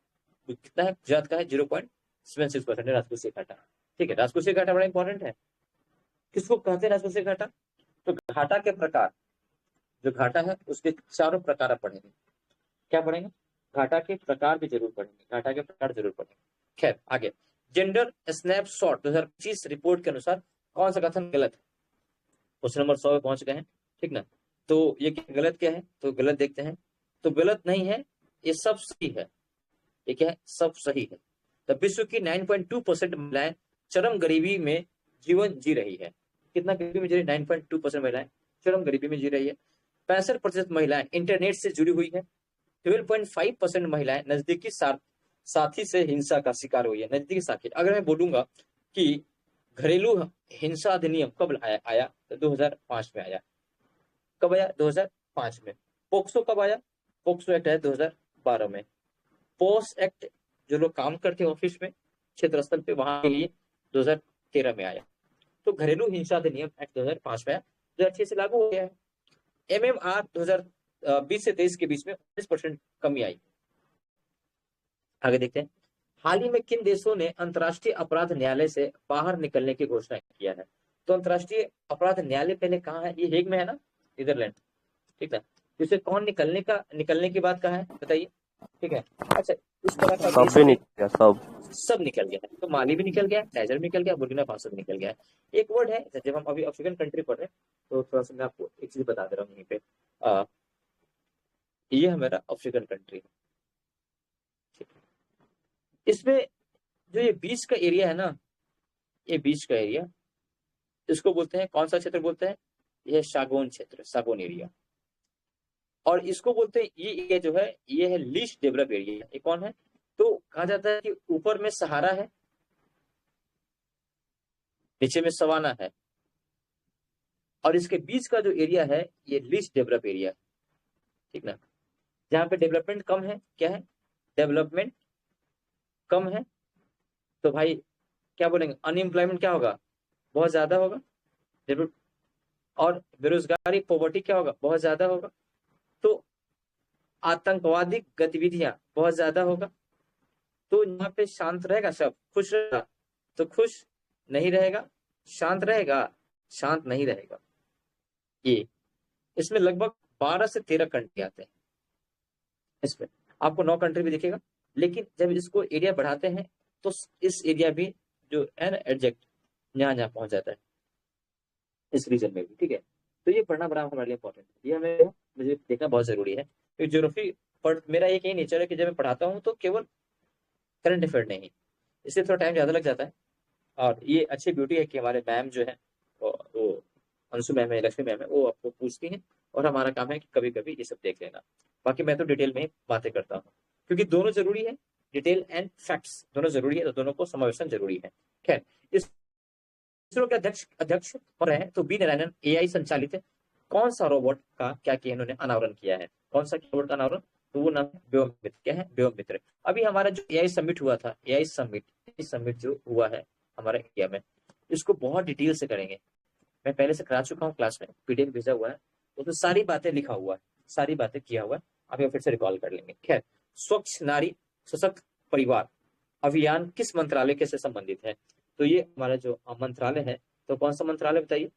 कितना है, गुजरात का है 0.76% है राजकोषीय घाटा, ठीक है। राजकोषीय घाटा बड़ा इंपॉर्टेंट है। किसको कहते हैं राजकोषीय घाटा, तो घाटा के प्रकार, जो घाटा है उसके चारों प्रकार आप पढ़ेंगे। क्या पढ़ेंगे, घाटा के प्रकार भी जरूर पढ़ेंगे, घाटा के प्रकार जरूर पढ़ेंगे। खैर आगे, जेंडर स्नैपशॉट 2025 रिपोर्ट के अनुसार कौन सा कथन गलत है। क्वेश्चन नंबर 100 पे पहुंच गए हैं, ठीक ना। तो ये गलत क्या है, तो गलत देखते हैं। तो गलत नहीं है, ये सब सही है। ये क्या है, सब सही है। तो विश्व की 9.2% महिलाएं चरम गरीबी में जीवन जी रही है। कितना गरीबी में जी रही, 9.2% महिलाएं चरम गरीबी में जी रही है। 65% महिलाएं इंटरनेट से जुड़ी हुई है। 12.5% महिलाएं नजदीकी साथी से हिंसा का शिकार हुई है। नजदीकी साथी, अगर मैं बोलूंगा कि घरेलू हिंसा अधिनियम कब आया तो 2005 में आया। कब आया, 2005 में। पोक्सो कब आया, पोक्सो एक्ट आया 2012 में। पोस एक्ट जो लोग काम करते हैं ऑफिस में, क्षेत्र स्तर पे, वहां के लिए 2013 में आया। तो घरेलू हिंसा अधिनियम एक्ट 2005 में आया, 2006 से लागू हो गया है। MMR 2020 से 23 के बीच में 19% कमी आई। आगे देखते हैं, हाल ही में किन देशों ने अंतर्राष्ट्रीय अपराध न्यायालय से बाहर निकलने की घोषणा किया है। तो अंतर्राष्ट्रीय अपराध न्यायालय पहले कहाँ है, ये हेग में है ना, नीदरलैंड, ठीक है। इसे कौन निकलने की बात कहा है, बताइए, ठीक है। अच्छा, इस तरह का सब भी निकल गया, सब निकल गया है। तो माली भी निकल गया, नाइजर भी निकल गया, बुर्किना फासो भी निकल गया। एक वर्ड है, जब हम अभी अफ्रीकन कंट्री पढ़ रहे हैं तो थोड़ा सा मैं आपको एक चीज बता दे रहा हूँ यहीं पे। ये हमारा अफ्रीकन कंट्री है, ठीक है। इसमें जो ये बीच का एरिया है ना, ये बीच का एरिया, इसको बोलते हैं, कौन सा क्षेत्र बोलते हैं, यह सागोन क्षेत्र, सागोन एरिया। और इसको बोलते हैं, ये एरिया जो है ये है लीस्ट डेवलप एरिया। ये कौन है, तो कहा जाता है कि ऊपर में सहारा है, नीचे में सवाना है, और इसके बीच का जो एरिया है ये लीस्ट डेवलप एरिया, ठीक ना। जहां पे डेवलपमेंट कम है, क्या है, डेवलपमेंट कम है, तो भाई क्या बोलेंगे, अनएम्प्लॉयमेंट क्या होगा, बहुत ज्यादा होगा। और बेरोजगारी, पॉवर्टी क्या होगा, बहुत ज्यादा होगा। तो आतंकवादी गतिविधियां बहुत ज्यादा होगा। तो यहाँ पे शांत रहेगा, सब खुश रहेगा, तो खुश नहीं रहेगा, शांत रहेगा, शांत नहीं रहेगा। ये इसमें लगभग 12 से 13 कंट्री आते हैं। इसमें आपको 9 कंट्री भी दिखेगा, लेकिन जब इसको एरिया बढ़ाते हैं तो इस एरिया भी जो एन एडजेक्ट यहाँ जहाँ पहुंच जाता है इस रीजन में भी, ठीक है। तो ये पढ़ना बड़ा हमारे लिए इंपॉर्टेंट है, ये हमें मुझे देखना बहुत जरूरी है। तो ज्योग्राफी पर मेरा एक यही नेचर है कि जब मैं पढ़ाता हूँ तो केवल करंट अफेयर नहीं, इसलिए थोड़ा टाइम ज्यादा लग जाता है। और ये अच्छी ब्यूटी है कि हमारे मैम जो है वो अंशु मैम है, लक्ष्मी मैम है, वो आपको पूछती हैं, और हमारा काम है कि कभी कभी ये सब देख लेना। बाकी मैं तो डिटेल में बातें करता हूँ, क्योंकि दोनों जरूरी है, डिटेल एंड फैक्ट्स दोनों जरूरी है, तो दोनों को समावेशन जरूरी है। खैर, इसरो के अध्यक्ष हो रहे हैं तो बी नारायणन AI संचालित कौन सा रोबोट का क्या किया इन्होंने अनावरण किया है। कौन सा रोबोट का अनावरण, तो वो नाम व्योम मित्र। क्या है, व्योम मित्र। अभी हमारा जो AI समिट हुआ था, AI समिट जो हुआ है हमारे इंडिया में, इसको बहुत डिटेल से करेंगे। मैं पहले से करा चुका हूँ, क्लास में PDF भेजा हुआ है, उसमें सारी बातें लिखा हुआ है, सारी बातें किया हुआ है, अभी फिर से रिकॉल कर लेंगे। खैर, स्वच्छ नारी सशक्त परिवार अभियान किस मंत्रालय के से संबंधित है। तो ये हमारा जो मंत्रालय है, तो कौन सा मंत्रालय बताइए,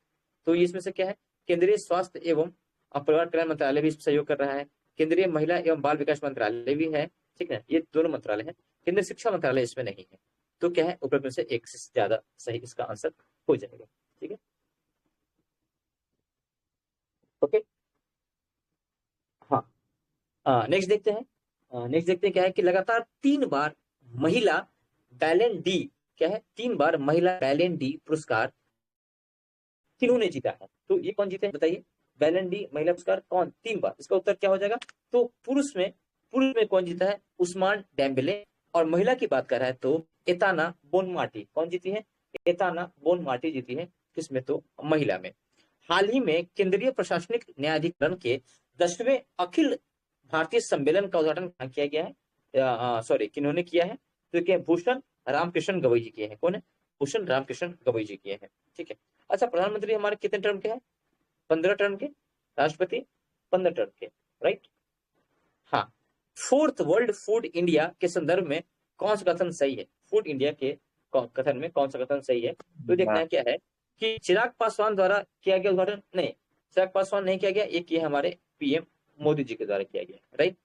तो ये इसमें से क्या है, केंद्रीय स्वास्थ्य एवं परिवार कल्याण मंत्रालय भी सहयोग कर रहा है, केंद्रीय महिला एवं बाल विकास मंत्रालय भी है, ठीक है। ये दोनों मंत्रालय है। केंद्रीय शिक्षा मंत्रालय इसमें नहीं है। तो क्या है, उपलब्ध से एक से ज्यादा सही इसका आंसर हो जाएगा। ठीक है, ओके। हाँ, नेक्स्ट देखते हैं। नेक्स्ट देखते हैं क्या है कि लगातार 3 बार महिला बैलेन डी, क्या है, 3 बार महिला बैलेन डी पुरस्कार किन्होंने जीता है? तो ये कौन जीते हैं बताइए? बैलेन डी महिला पुरस्कार कौन 3 बार? इसका उत्तर क्या हो जाएगा? तो पुरुष में कौन जीता है? Ousmane Dembele. और महिला की बात कर रहा है तो एताना बोनमार्टी। कौन जीती है? एताना बोनमार्टी जीती है। किसमें? तो महिला में। हाल ही में केंद्रीय प्रशासनिक न्यायाधिकरण के 10वें अखिल भारतीय सम्मेलन का उद्घाटन कहाँ किया गया है? सॉरी, किन्होंने किया है? तो क्या भूषण रामकृष्ण गवई जी किए हैं। कौन है? भूषण रामकृष्ण गवई जी किए हैं। ठीक है। अच्छा, प्रधानमंत्री हमारे कितने टर्म के हैं? 15 टर्म के। राष्ट्रपति 15 टर्म के, राइट। हाँ, 4th वर्ल्ड फूड इंडिया के संदर्भ में कौन सा कथन सही है? फूड इंडिया के कथन में कौन सा कथन सही है? तो देखना है क्या है कि चिराग पासवान द्वारा किया गया उद्घाटन नहीं, चिराग पासवान नहीं किया गया, एक किया हमारे पीएम मोदी जी के द्वारा किया गया, राइट।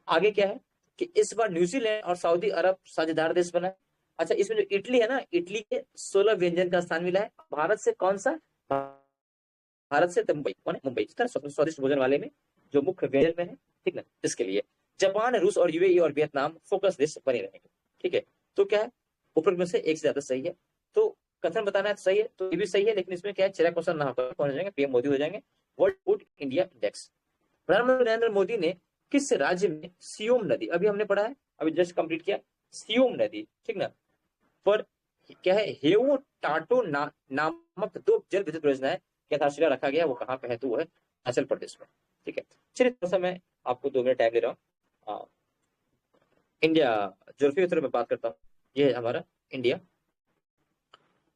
आगे क्या है कि इस बार न्यूजीलैंड और सऊदी अरब साझेदार देश बना है। अच्छा, इसमें जो इटली है ना, इटली के 16 व्यंजन का स्थान मिला है। भारत से कौन सा? भारत से मुंबई। कौन है? मुंबई। स्वादिष्ट भोजन वाले में जो मुख्य व्यंजन में है, ठीक ना, इसके लिए जापान, रूस और यूएई और वियतनाम फोकस देश बने रहेंगे। ठीक है, तो क्या है, ऊपर में से एक से ज्यादा सही है। तो कथन बताना है तो सही है, तो ये भी सही है, लेकिन इसमें क्या है, चिराग पासवान ना होकर कौन हो जाएंगे? पीएम मोदी हो जाएंगे। World food India index. प्रधानमंत्री नरेंद्र मोदी ने किस राज्य में सियोम नदी, अभी हमने पढ़ा है, अभी जस्ट कंप्लीट किया, सियोम नदी, ठीक ना, पर क्या है, हेओ टाटो नामक 2 जल विद्युत परियोजनाएं की आधारशिला रखा गया, वो कहाँ पे है? तो वो है हिमाचल प्रदेश में। ठीक है, चलिए थोड़ा सा मैं आपको 2 मिनट टाइम ले रहा हूँ। इंडिया ज्योग्राफी के थ्रू में बात करता हूँ। ये है हमारा इंडिया,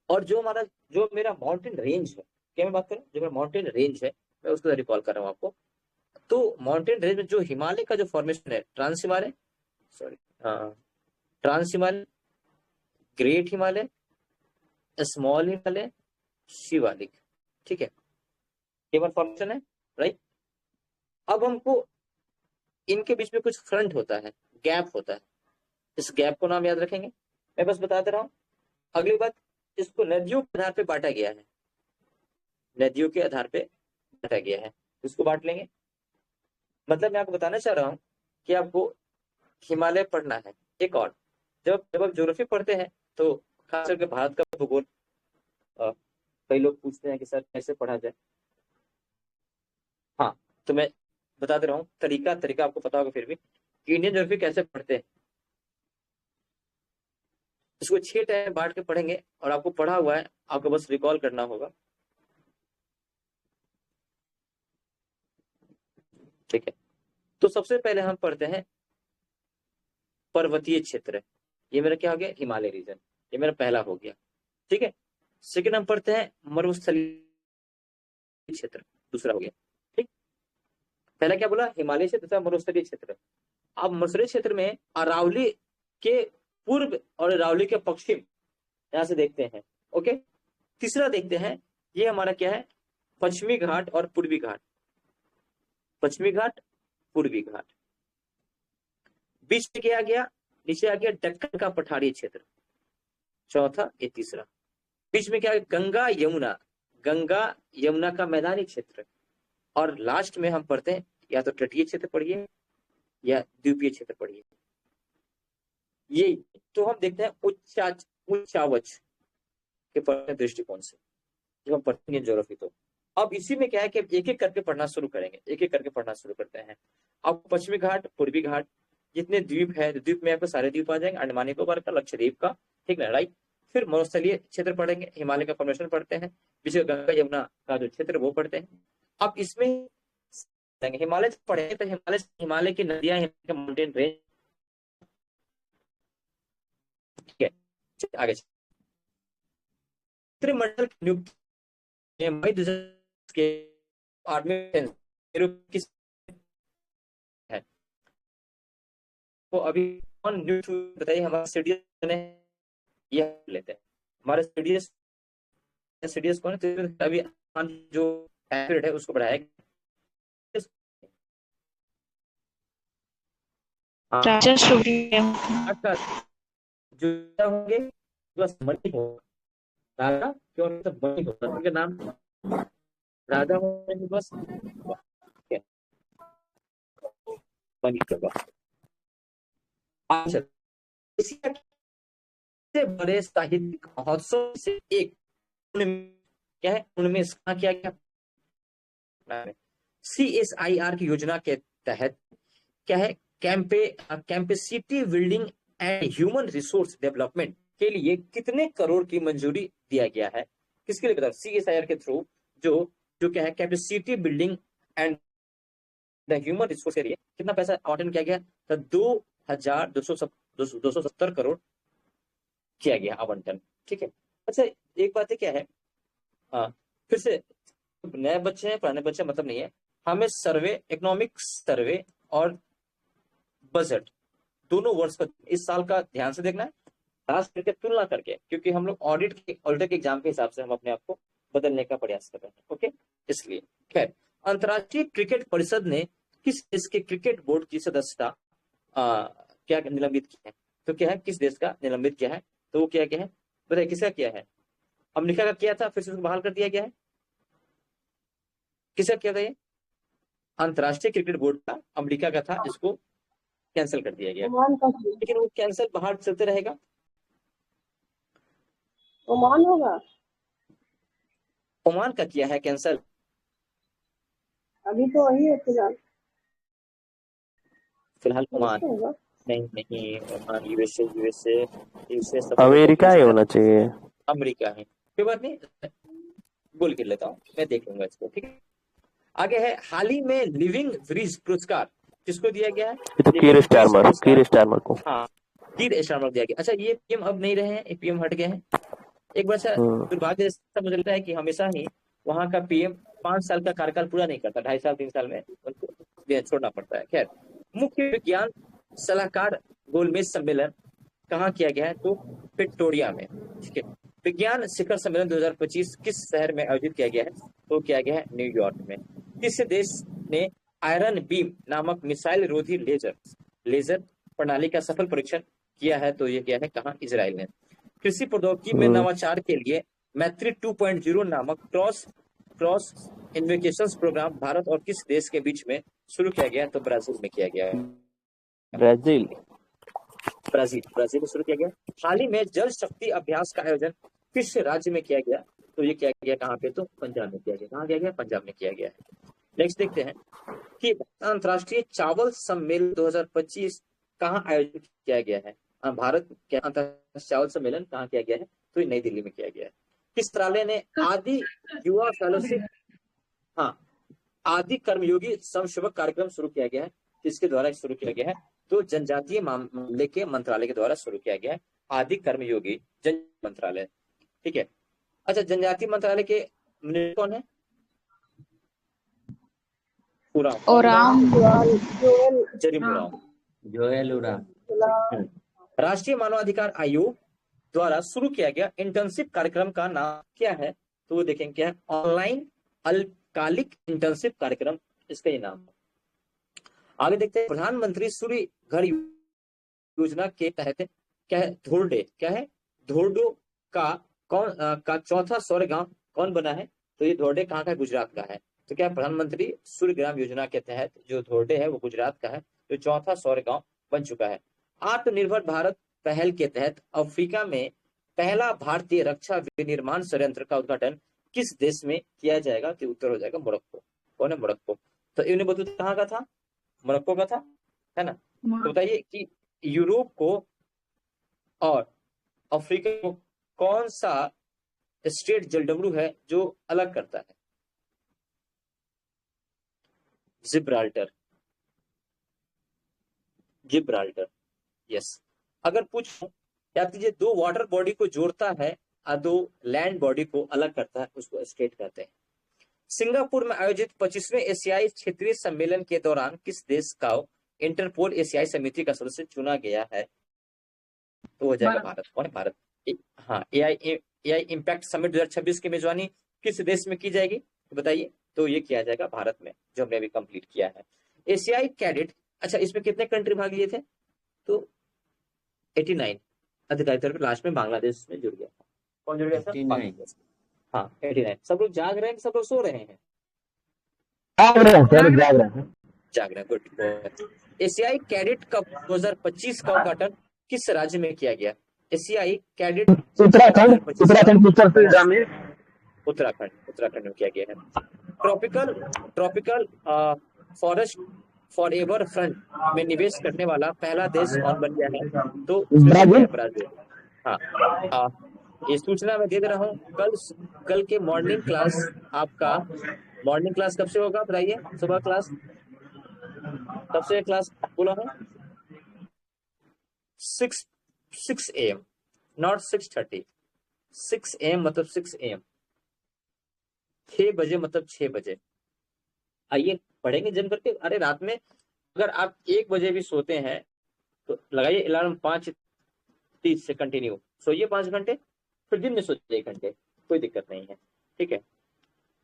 और जो मेरा माउंटेन रेंज है, क्या मैं बात करूँ, जो मेरा माउंटेन रेंज है, मैं उसको रिकॉल कर रहा हूँ आपको। तो माउंटेन रेंज में जो हिमालय का जो फॉर्मेशन है, trans Himalaya, sorry, trans Himalaya, great Himalaya, small Himalaya, Shivalik. ठीक है, केवल फॉर्मेशन है, राइट। अब हमको इनके बीच में कुछ फ्रंट होता है, गैप होता है, इस गैप को नाम याद रखेंगे। मैं बस बता दे रहा हूं। अगली बात, इसको नदियों के आधार पे बांटा गया है, नदियों के आधार पे बांटा गया है, इसको बांट लेंगे। मतलब मैं आपको बताना चाह रहा हूं कि आपको हिमालय पढ़ना है। एक और, जब आप ज्योग्राफी पढ़ते हैं तो खास करके भारत का भूगोल, कई लोग पूछते हैं कि सर कैसे पढ़ा जाए। हाँ, तो मैं बता दे रहा हूँ, तरीका आपको पता होगा फिर भी कि इंडियन ज्योग्राफी कैसे पढ़ते हैं। इसको 6 टाइम में बांट के पढ़ेंगे, और आपको पढ़ा हुआ है, आपको बस रिकॉल करना होगा। ठीक है, तो सबसे पहले हम पढ़ते हैं पर्वतीय क्षेत्र। ये मेरा क्या हो गया? हिमालय रीजन, ये मेरा पहला हो गया। ठीक है, सेकंड हम पढ़ते हैं मरुस्थलीय क्षेत्र, दूसरा हो गया। ठीक, पहला क्या बोला? हिमालय क्षेत्र, दूसरा मरुस्थलीय क्षेत्र। अब मरुस्थलीय क्षेत्र में अरावली के पूर्व और अरावली के पश्चिम, यहां से देखते हैं। ओके, तीसरा देखते हैं, ये हमारा क्या है? पश्चिमी घाट और पूर्वी घाट, पश्चिमी घाट, पूर्वी घाट। बीच में क्या आ गया? नीचे आ गया दक्कन का पठारी क्षेत्र, चौथा, ये तीसरा। बीच में क्या है? गंगा यमुना का मैदानी क्षेत्र। और लास्ट में हम पढ़ते हैं, या तो तटीय क्षेत्र पढ़िए या द्वीपीय क्षेत्र पढ़िए। ये तो हम देखते हैं उच्चावच के पढ़ने दृष्टिकोण से जब हम पढ़ेंगे ज्योग्राफी। तो अब इसी में क्या है कि एक एक करके पढ़ना शुरू करेंगे, एक एक करके पढ़ना शुरू करते हैं। अब पश्चिमी घाट, पूर्वी घाट, जितने द्वीप है, द्वीप में आपको सारे द्वीप आ जाएंगे, अंडमान निकोबार का, लक्षद्वीप का, ठीक है, राइट। फिर मरुस्थलीय क्षेत्र पढ़ेंगे, हिमालय का फॉर्मेशन पढ़ते हैं, विशेष गंगा यमुना का जो क्षेत्र वो पढ़ते हैं। अब इसमें हिमालय पढ़ेंगे तो हिमालय की नदियां, माउंटेन रेंज, ठीक है। आगे मंडल की नियुक्ति मई 2000 के 8वें किस है? तो अभी कौन नियुक्त बताइए? हमारे सीडीएस ने ये लेते हैं, हमारे सीडीएस कौन है? तो अभी जो है उसको बढ़ाया गया। अच्छा, जो होंगे जो संबंधित होगा क्यों तो बनी होता उनका नाम राजा होने के बस क्या बनी होगा। अच्छा, एशिया के सबसे बड़े साहित्यिक महोत्सव से एक उनमें क्या है, उनमें इसका क्या क्या CSIR की योजना के तहत क्या है, capacity building and human resource development के लिए कितने करोड़ की मंजूरी दिया गया है, किसके लिए बताओ। CSIR के थ्रू जो जो क्या है, capacity building and the human resource के लिए कितना पैसा आवंटन किया गया, तो 2,270 करोड़ किया गया आवंटन। ठीक है। अच्छा, एक बात है क्या है, हाँ, फिर से नए बच्चे हैं पुराने बच्चे मतलब नहीं है, हमें सर्वे, इकोनॉमिक सर्वे और बजट दोनों वर्ष का इस साल का ध्यान से देखना है, खास करके तुलना करके, क्योंकि हम लोग ऑडिट के एग्जाम के हिसाब से हम अपने आप को बदलने का प्रयास कर रहे हैं। ओके, इसलिए खैर, अंतर्राष्ट्रीय क्रिकेट परिषद ने किस देश के क्रिकेट बोर्ड की सदस्यता क्या निलंबित की है, तो क्या है, किस देश का निलंबित किया है, तो वो क्या है बताइए, किसका किया है। अमेरिका का किया था, फिर से उसको बहाल कर दिया गया है। किसका किया था ये, अंतर्राष्ट्रीय क्रिकेट बोर्ड का अमेरिका का था, इसको कैंसिल कर दिया गया, ओमान का किया। लेकिन वो कैंसिल बाहर चलते रहेगा। ओमान होगा। ओमान का किया है कैंसिल, अभी तो वही है फिलहाल। फिलहाल ओमान यूएसए होगा। नहीं नहीं, ओमान, यूएसए यूएसए यूएसए सब अमेरिका ही होना चाहिए। अमेरिका है, कोई बात नहीं, बोल के लेता हूँ, मैं देख लूंगा इसको। ठीक है, आगे है, हाल ही में लिविंग ब्रिज पुरस्कार किसको दिया गया है, ये तो लिविंग कीर ब्रिज स्टारमर पुरस्कार, कीर स्टारमर को। हाँ, कीर स्टारमर दिया गया। अच्छा, ये पीएम अब नहीं रहे हैं, पीएम हट गए हैं। एक बार से दुर्भाग्य से मुझे लगता है कि हमेशा ही वहां का पीएम 5 साल का कार्यकाल पूरा नहीं करता, 2.5 साल 3 साल में उनको छोड़ना पड़ता है। खैर, मुख्य विज्ञान सलाहकार गोलमेज सम्मेलन कहाँ किया गया है, तो प्रिटोरिया में। ठीक है, विज्ञान शिखर सम्मेलन 2025 किस शहर में आयोजित किया गया है, तो किया गया है न्यूयॉर्क में। किस देश ने आयरन बीम नामक मिसाइल रोधी लेजर प्रणाली का सफल परीक्षण किया है, तो ये किया है कहाँ, इजराइल ने। कृषि प्रौद्योगिकी में नवाचार के लिए मैत्री 2.0 नामक क्रॉस इन्वेकेशन प्रोग्राम भारत और किस देश के बीच में शुरू किया गया, तो ब्राजील में किया गया है। ब्राजील में शुरू किया गया। हाल ही में जल शक्ति अभ्यास का आयोजन किस राज्य में किया गया, तो ये किया गया कहाँ पे, तो पंजाब में किया गया। कहाँ किया गया, पंजाब में किया गया है। नेक्स्ट देखते हैं कि अंतर्राष्ट्रीय चावल सम्मेलन 2025 कहाँ आयोजित किया गया है। भारत के अंतर्राष्ट्रीय चावल सम्मेलन कहाँ किया गया है, तो ये नई दिल्ली में किया गया है। किस मंत्रालय ने आदि युवा फेलोशिप, हाँ, आदि कर्मयोगी समसेवक कार्यक्रम शुरू किया गया है, किसके द्वारा शुरू किया गया है, तो जनजातीय मामले के मंत्रालय के द्वारा शुरू किया गया है, आदि कर्मयोगी जन मंत्रालय। ठीक है। अच्छा, जनजातीय मंत्रालय के मिनिस्टर कौन है, ओराम जोएल उराम। राष्ट्रीय मानवाधिकार आयोग द्वारा शुरू किया गया इंटर्नशिप कार्यक्रम का नाम क्या है, तो वो देखेंगे क्या है, ऑनलाइन अल्पकालिक इंटर्नशिप कार्यक्रम, इसका ये नाम। आगे देखते हैं, प्रधानमंत्री सूर्य घर योजना के तहत क्या है, धोर्डो का चौथा सौर गांव कौन बना है, तो ये धोर्डे कहाँ का, गुजरात का है। तो क्या प्रधानमंत्री सूर्य ग्राम योजना के तहत जो धोर्डे है वो गुजरात का है, जो चौथा सौर गांव बन चुका है। आत्मनिर्भर भारत पहल के तहत अफ्रीका में पहला भारतीय रक्षा विनिर्माण संयंत्र का उद्घाटन किस देश में किया जाएगा, तो उत्तर हो जाएगा मोरक्को। कौन है, मोरक्को। तो इन्हें बतूत कहाँ का था, मोरक्को का था, है ना। तो बताइए कि यूरोप को और अफ्रीका को कौन सा स्टेट जलडमरू है जो अलग करता है, जिब्राल्टर। यस। अगर पूछूं, याद कीजिए, 2 वाटर बॉडी को जोड़ता है और 2 लैंड बॉडी को अलग करता है, उसको स्टेट कहते हैं। सिंगापुर में आयोजित 25वें एशियाई क्षेत्रीय सम्मेलन के दौरान किस देश का इंटरपोल एशियाई समिति का सदस्य चुना गया है, तो हो जाएगा भारत। कौन है, भारत। हाँ, एआई इम्पैक्ट समिट 2026 की मेजबानी किस देश में की जाएगी, तो बताइए, तो ये किया जाएगा भारत में, जो हमने अभी कंप्लीट किया है। एशियाई कैडेट, अच्छा, इसमें कितने कंट्री भाग लिए थे, तो 89 अधिकारिक तौर पर। लास्ट में बांग्लादेश में जुड़ गया था। कौन जुड़ गया था, 89। बांग्लादेश। हाँ 89। सब लोग जाग रहे हैं, सब लोग सो रहे हैं? जाग रहे हैं सर, जाग रहे हैं। जाग रहे हैं, गुड। एशियाई कैडेट कप 2025 का उद्घाटन किस राज्य में किया गया? एशियाई कैडेट कप उत्तराखंड, 2025 का उत्तराखंड पुष्कर सिंह धाम में। उत्तराखंड में किया गया है। Tropical tropical forest for ever front में निवेश करने वाला पहला देश कौन बन गया है? तो उसमें बन गया है ब्राजील। हाँ, ये सूचना मैं दे दे रहा हूँ। कल के मॉर्निंग क्लास, आपका मॉर्निंग क्लास कब से होगा बताइए? सुबह क्लास कब से क्लास बोला है? 6 AM, नॉट 6:30। 6 AM मतलब 6 AM, 6 बजे मतलब 6 बजे। आइए पढ़ेंगे जम करके। अरे रात में अगर आप 1 बजे भी सोते हैं तो लगाइए अलार्म 5:30 से कंटिन्यू सोइए 5 घंटे, फिर दिन में सोइए 1 घंटे, कोई दिक्कत नहीं है, ठीक है।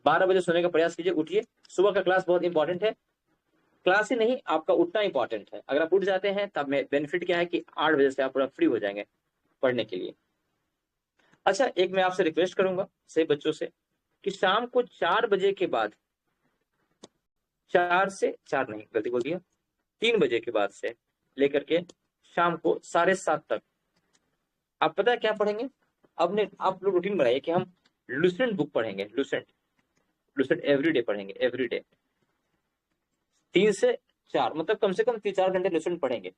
12 बजे सोने का प्रयास कीजिए, उठिए। सुबह का क्लास बहुत इंपॉर्टेंट है, क्लास ही नहीं आपका उठना इंपॉर्टेंट है। अगर आप उठ जाते हैं तब में बेनिफिट क्या है कि 8 बजे से आप पूरा फ्री हो जाएंगे पढ़ने के लिए। अच्छा, एक मैं आपसे रिक्वेस्ट करूंगा सभी बच्चों से कि शाम को 4 बजे के बाद, 4 से 4 नहीं, गलती बोल दिया, 3 बजे के बाद से लेकर के शाम को 7:30 तक आप पता है क्या पढ़ेंगे? आप लोग रूटीन बनाइए कि हम लुसेंट बुक पढ़ेंगे। लुसेंट एवरीडे पढ़ेंगे, एवरीडे 3 से 4, मतलब कम से कम 3-4 घंटे लुसेंट पढ़ेंगे।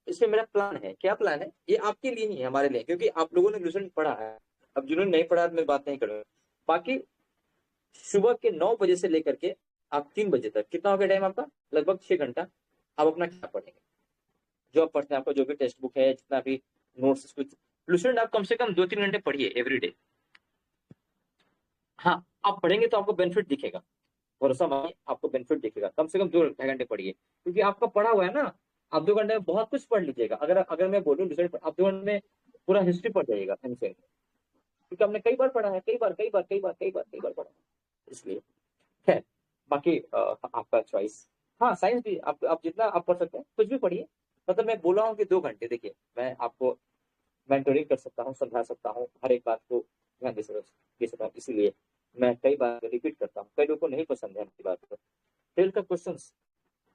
इसमें मेरा प्लान है। क्या प्लान है? ये आपके लिए नहीं है, हमारे लिए, क्योंकि आप लोगों ने लुसेंट पढ़ा है। अब जिन्होंने नहीं पढ़ा मैं बात नहीं करूंगा। बाकी सुबह के 9 बजे से लेकर के आप 3 बजे तक कितना हो गया टाइम आपका? लगभग 6 घंटा आप अपना क्या पढ़ेंगे, जो आप पढ़ते हैं, आपका जो भी टेक्स्ट बुक है, जितना भी नोट्स, कुछ लुसेंट आप कम से कम 2-3 घंटे पढ़िए एवरीडे। हाँ, आप पढ़ेंगे तो आपको बेनिफिट दिखेगा, भरोसा मानिए, आपको बेनिफिट दिखेगा। कम से कम 2-2.5 घंटे पढ़िए, क्योंकि आपका पढ़ा हुआ है ना। आप 2 घंटे में बहुत कुछ पढ़ लीजिएगा। अगर मैं बोलूँ लुसेंट, आप 2 घंटे में पूरा हिस्ट्री पढ़ जाइएगा एंशिएंट, क्योंकि हमने कई बार पढ़ा है, कई बार पढ़ा है, इसलिए है। बाकी आपका चॉइस। हाँ, साइंस भी आप जितना आप पढ़ सकते हैं कुछ भी पढ़िए। मतलब मैं बोला हूँ कि 2 घंटे, देखिए मैं आपको मेंटोरिंग कर सकता हूँ, समझा सकता हूँ, हर एक बात को ध्यान दे सकता हूँ, इसीलिए मैं कई बार रिपीट करता हूँ। कई लोगों को नहीं पसंद है मेरी बात को। फिर का क्वेश्चन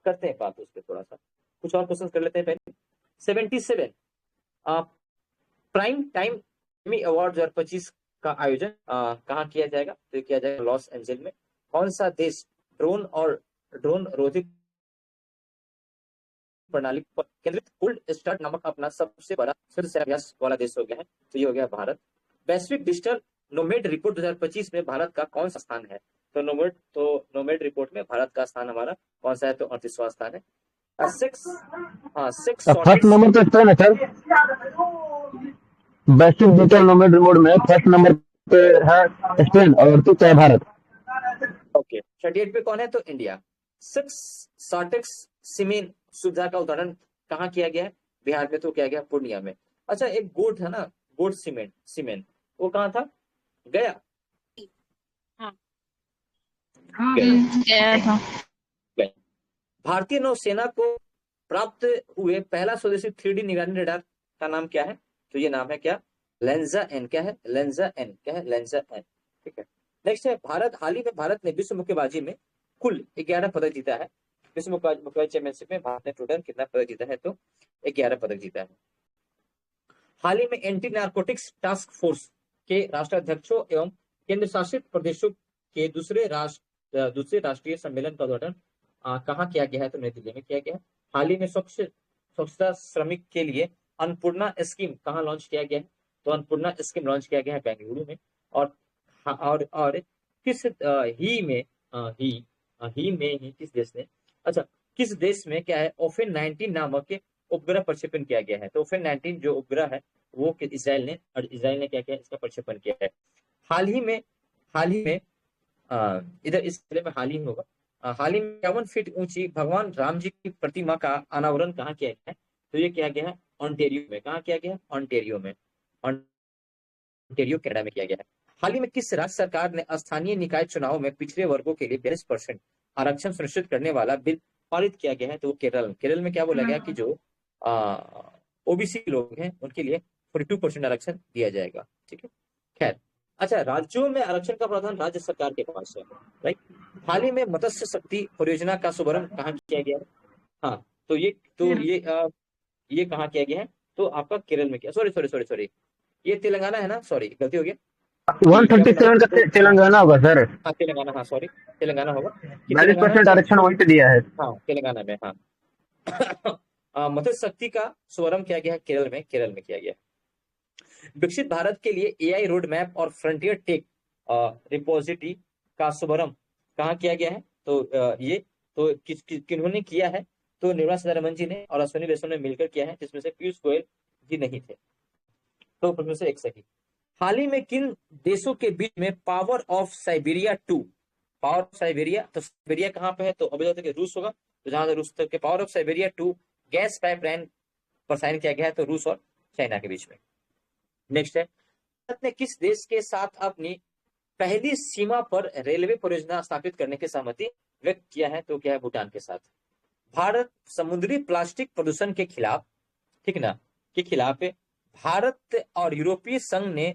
करते हैं बात उस पर, थोड़ा सा कुछ और क्वेश्चन कर लेते हैं पहले। 77 प्राइम टाइम एमी अवार्ड 2025 का आयोजन कहाँ किया जाएगा? तो किया जाएगा लॉस एंजल्स में। कौन सा देश ड्रोन रोधी प्रणाली पर केंद्रित कोल्ड स्टार्ट नामक अपना सबसे बड़ा शुद्ध सेनाभ्यास वाला देश हो गया है? तो ये हो गया भारत। वैश्विक डिजिटल नोमेड रिपोर्ट 2025 में भारत का कौन सा स्थान है? तो नोमेड रिपोर्ट में भारत का स्थान हमारा कौन सा है? तो 38वां स्थान है। फर्स्ट नंबर पे स्पेन है सर। वैश्विक डिजिटल नोमेड रिपोर्ट में फर्स्ट नंबर पे है स्पेन और दूसरा है भारत। ओके, 38 पे कौन है? तो इंडिया। 6 सॉर्टेक्स सीमेंट सुविधा का उद्घाटन कहाँ किया गया है? बिहार में। तो किया गया पूर्णिया में। अच्छा, एक गोट है ना, गोट सीमेंट, वो कहाँ था? गया। गया था। भारतीय नौसेना को प्राप्त हुए पहला स्वदेशी 3D निगरानी रडार का नाम क्या है? तो ये नाम है क्या? लेंजा एन। क्या है? लेंजा एन। क्या है? लेंजा एन, ठीक है। नेक्स्ट है हाल ही में भारत ने विश्व मुक्केबाजी में कुल 11 पदक जीता है। विश्व मुक्केबाजी चैंपियनशिप में भारत ने टोटल कितना पदक जीता है? तो 11 पदक जीता है। हाल ही में एंटी नारकोटिक्स टास्क फोर्स के राष्ट्राध्यक्षों एवं केंद्र शासित प्रदेशों के दूसरे राष्ट्रीय सम्मेलन का उद्घाटन कहाँ किया गया है? तो नई दिल्ली में किया गया है। हाल ही में स्वच्छता श्रमिक के लिए अन्नपूर्णा स्कीम कहाँ लॉन्च किया गया है? तो अन्नपूर्णा स्कीम लॉन्च किया गया है बेंगलुरु में। और किस किस देश ने, अच्छा, किस देश में क्या है ओफेन 19 नामक के उपग्रह प्रक्षेपण किया गया है? तो ओफेन 19 जो उपग्रह है वो इसराइल ने क्या किया? इसका प्रक्षेपण किया है। हाल ही में इधर इस जिले में हाल ही में होगा। हाल ही में 51 फीट ऊंची भगवान राम जी की प्रतिमा का अनावरण कहाँ किया गया है? तो ये किया गया है ऑन्टेरियो में। कहाँ किया गया है? ऑन्टेरियो में, ऑन्टेरियो कनाडा में किया गया है। हाल ही में किस राज्य सरकार ने स्थानीय निकाय चुनाव में पिछड़े वर्गों के लिए 42% आरक्षण सुनिश्चित करने वाला बिल पारित किया गया है? तो वो केरल में क्या बोला गया कि जो ओबीसी लोग हैं उनके लिए 42% आरक्षण दिया जाएगा, ठीक है। खैर, अच्छा, राज्यों में आरक्षण का प्रावधान राज्य सरकार के पास है, राइट। हाल ही में मत्स्य शक्ति परियोजना का शुभारंभ कहाँ किया गया है? हाँ, तो ये कहाँ किया गया है? तो आपका केरल में किया, सॉरी सॉरी सॉरी सॉरी, ये तेलंगाना है ना, सॉरी गलती हो गया। कि क्या बोला 137 का हाँ, तेलंगाना होगा सर। हाँ तेलंगाना, हाँ सॉरी, तेलंगाना होगा कि तेलंगाना 42% के, आरक्षण वहीं पे दिया है। हाँ तेलंगाना में, हाँ। मत्स्य शक्ति का शुभारंभ किया गया है केरल में किया गया है। विकसित भारत के लिए एआई रोड मैप और फ्रंटियर टेक रिपोजिटरी का शुभारंभ कहाँ किया गया है? तो ये तो किन्होंने किया है? तो निर्मला सीतारमण जी ने और अश्विनी वैष्णव ने मिलकर किया है, जिसमें से पीयूष गोयल जी नहीं थे। तो उसमें से एक सही। हाल ही में किन देशों के बीच में power of Siberia 2, power of Siberia, तो साइबेरिया कहाँ पे है? तो अभी तक रूस होगा, तो जहां रूस तक के power of Siberia 2 gas pipeline पर साइन किया गया है, तो रूस और चाइना के बीच में। नेक्स्ट है, भारत ने किस देश के साथ अपनी पहली सीमा पर रेलवे परियोजना स्थापित करने की सहमति व्यक्त किया है? तो क्या है? भूटान के साथ। भारत समुद्री प्लास्टिक प्रदूषण के खिलाफ, ठीक ना, के खिलाफ भारत और यूरोपीय संघ ने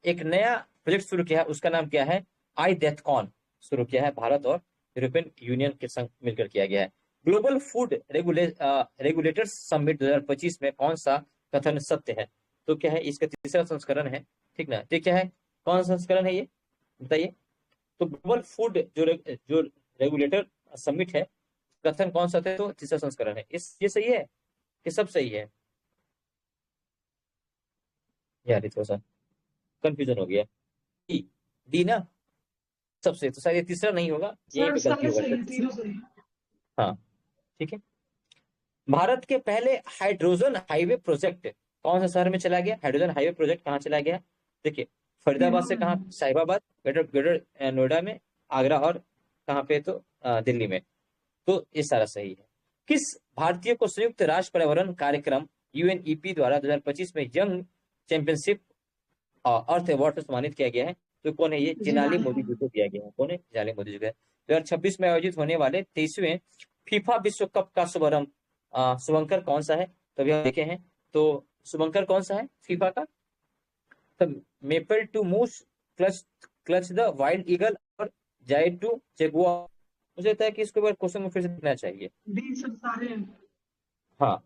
एक नया प्रोजेक्ट शुरू किया है, उसका नाम क्या है? आई डेथकॉन शुरू किया है, भारत और यूरोपियन यूनियन के संग मिलकर किया गया है। ग्लोबल फूड रेगुलेटर्स समिट 2025 में कौन सा कथन सत्य है? तो क्या है? इसका तीसरा संस्करण है, ठीक ना। तो क्या है, कौन सा संस्करण है ये बताइए? तो ग्लोबल फूड जो रेगुलेटर समिट है, कथन कौन सा थे? तो तीसरा संस्करण है। ये सही है? ये सब सही है यार, ये थोड़ा सा कंफ्यूजन हो गया। डी, डी ना सबसे, तो शायद ये तीसरा नहीं होगा, यहीं सर पे गलती सारे होगा सही है, शायद। तीनों सही है। हाँ, ठीक है। भारत के पहले हाइड्रोजन हाईवे प्रोजेक्ट कौन सा शहर में चला गया? हाइड्रोजन हाईवे प्रोजेक्ट कहाँ चला गया? देखिए, फरीदाबाद से कहाँ? साहिबाबाद, ग्रेटर नोएडा में, आगरा, और कहाँ पे? तो दिल्ली में। तो ये सारा सही है। किस भारतीय को संयुक्त राष्ट्र पर्यावरण कार्यक्रम यूएनईपी द्वारा 2025 में यंग चैंपियनशिप अर्थ अवार्ड से सम्मानित किया गया है? तो कौन है ये? जिनाली मोदी जी को दिया गया है। कौन है? जिनाली मोदी जी को। 2026 में आयोजित होने वाले 23वें फीफा विश्व कप का शुभारंभ शुभंकर कौन सा है? तो अभी हम देखे हैं, तो शुभंकर कौन सा है फीफा का? तो Maple to moose, Clutch Clutch the wild eagle, और जाइड टू जेगुआर। मुझे लगता है कि इसको एक बार क्वेश्चन में फिर से देखना चाहिए। डी सब सारे हैं। हाँ,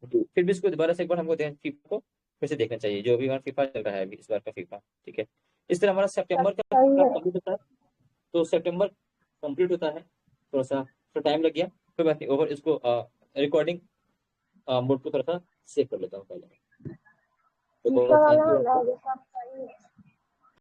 तो फिर भी इसको दोबारा से एक बार हमको फीफा को फिर से देखना चाहिए, जो भी हमारा फीफा चल रहा है अभी, इस बार का फीफा, ठीक है। इस तरह हमारा सितंबर का सही है। कंप्लीट होता है। तो सितंबर कंप्लीट होता है, थोड़ा सा टाइम लग गया, कोई बात नहीं। ओवर इसको रिकॉर्डिंग मोड को थोड़ा सा सेव कर लेता हूँ पहले। तो टीका बहुत थैंक वाला यू आपको। राजस्थान सही है।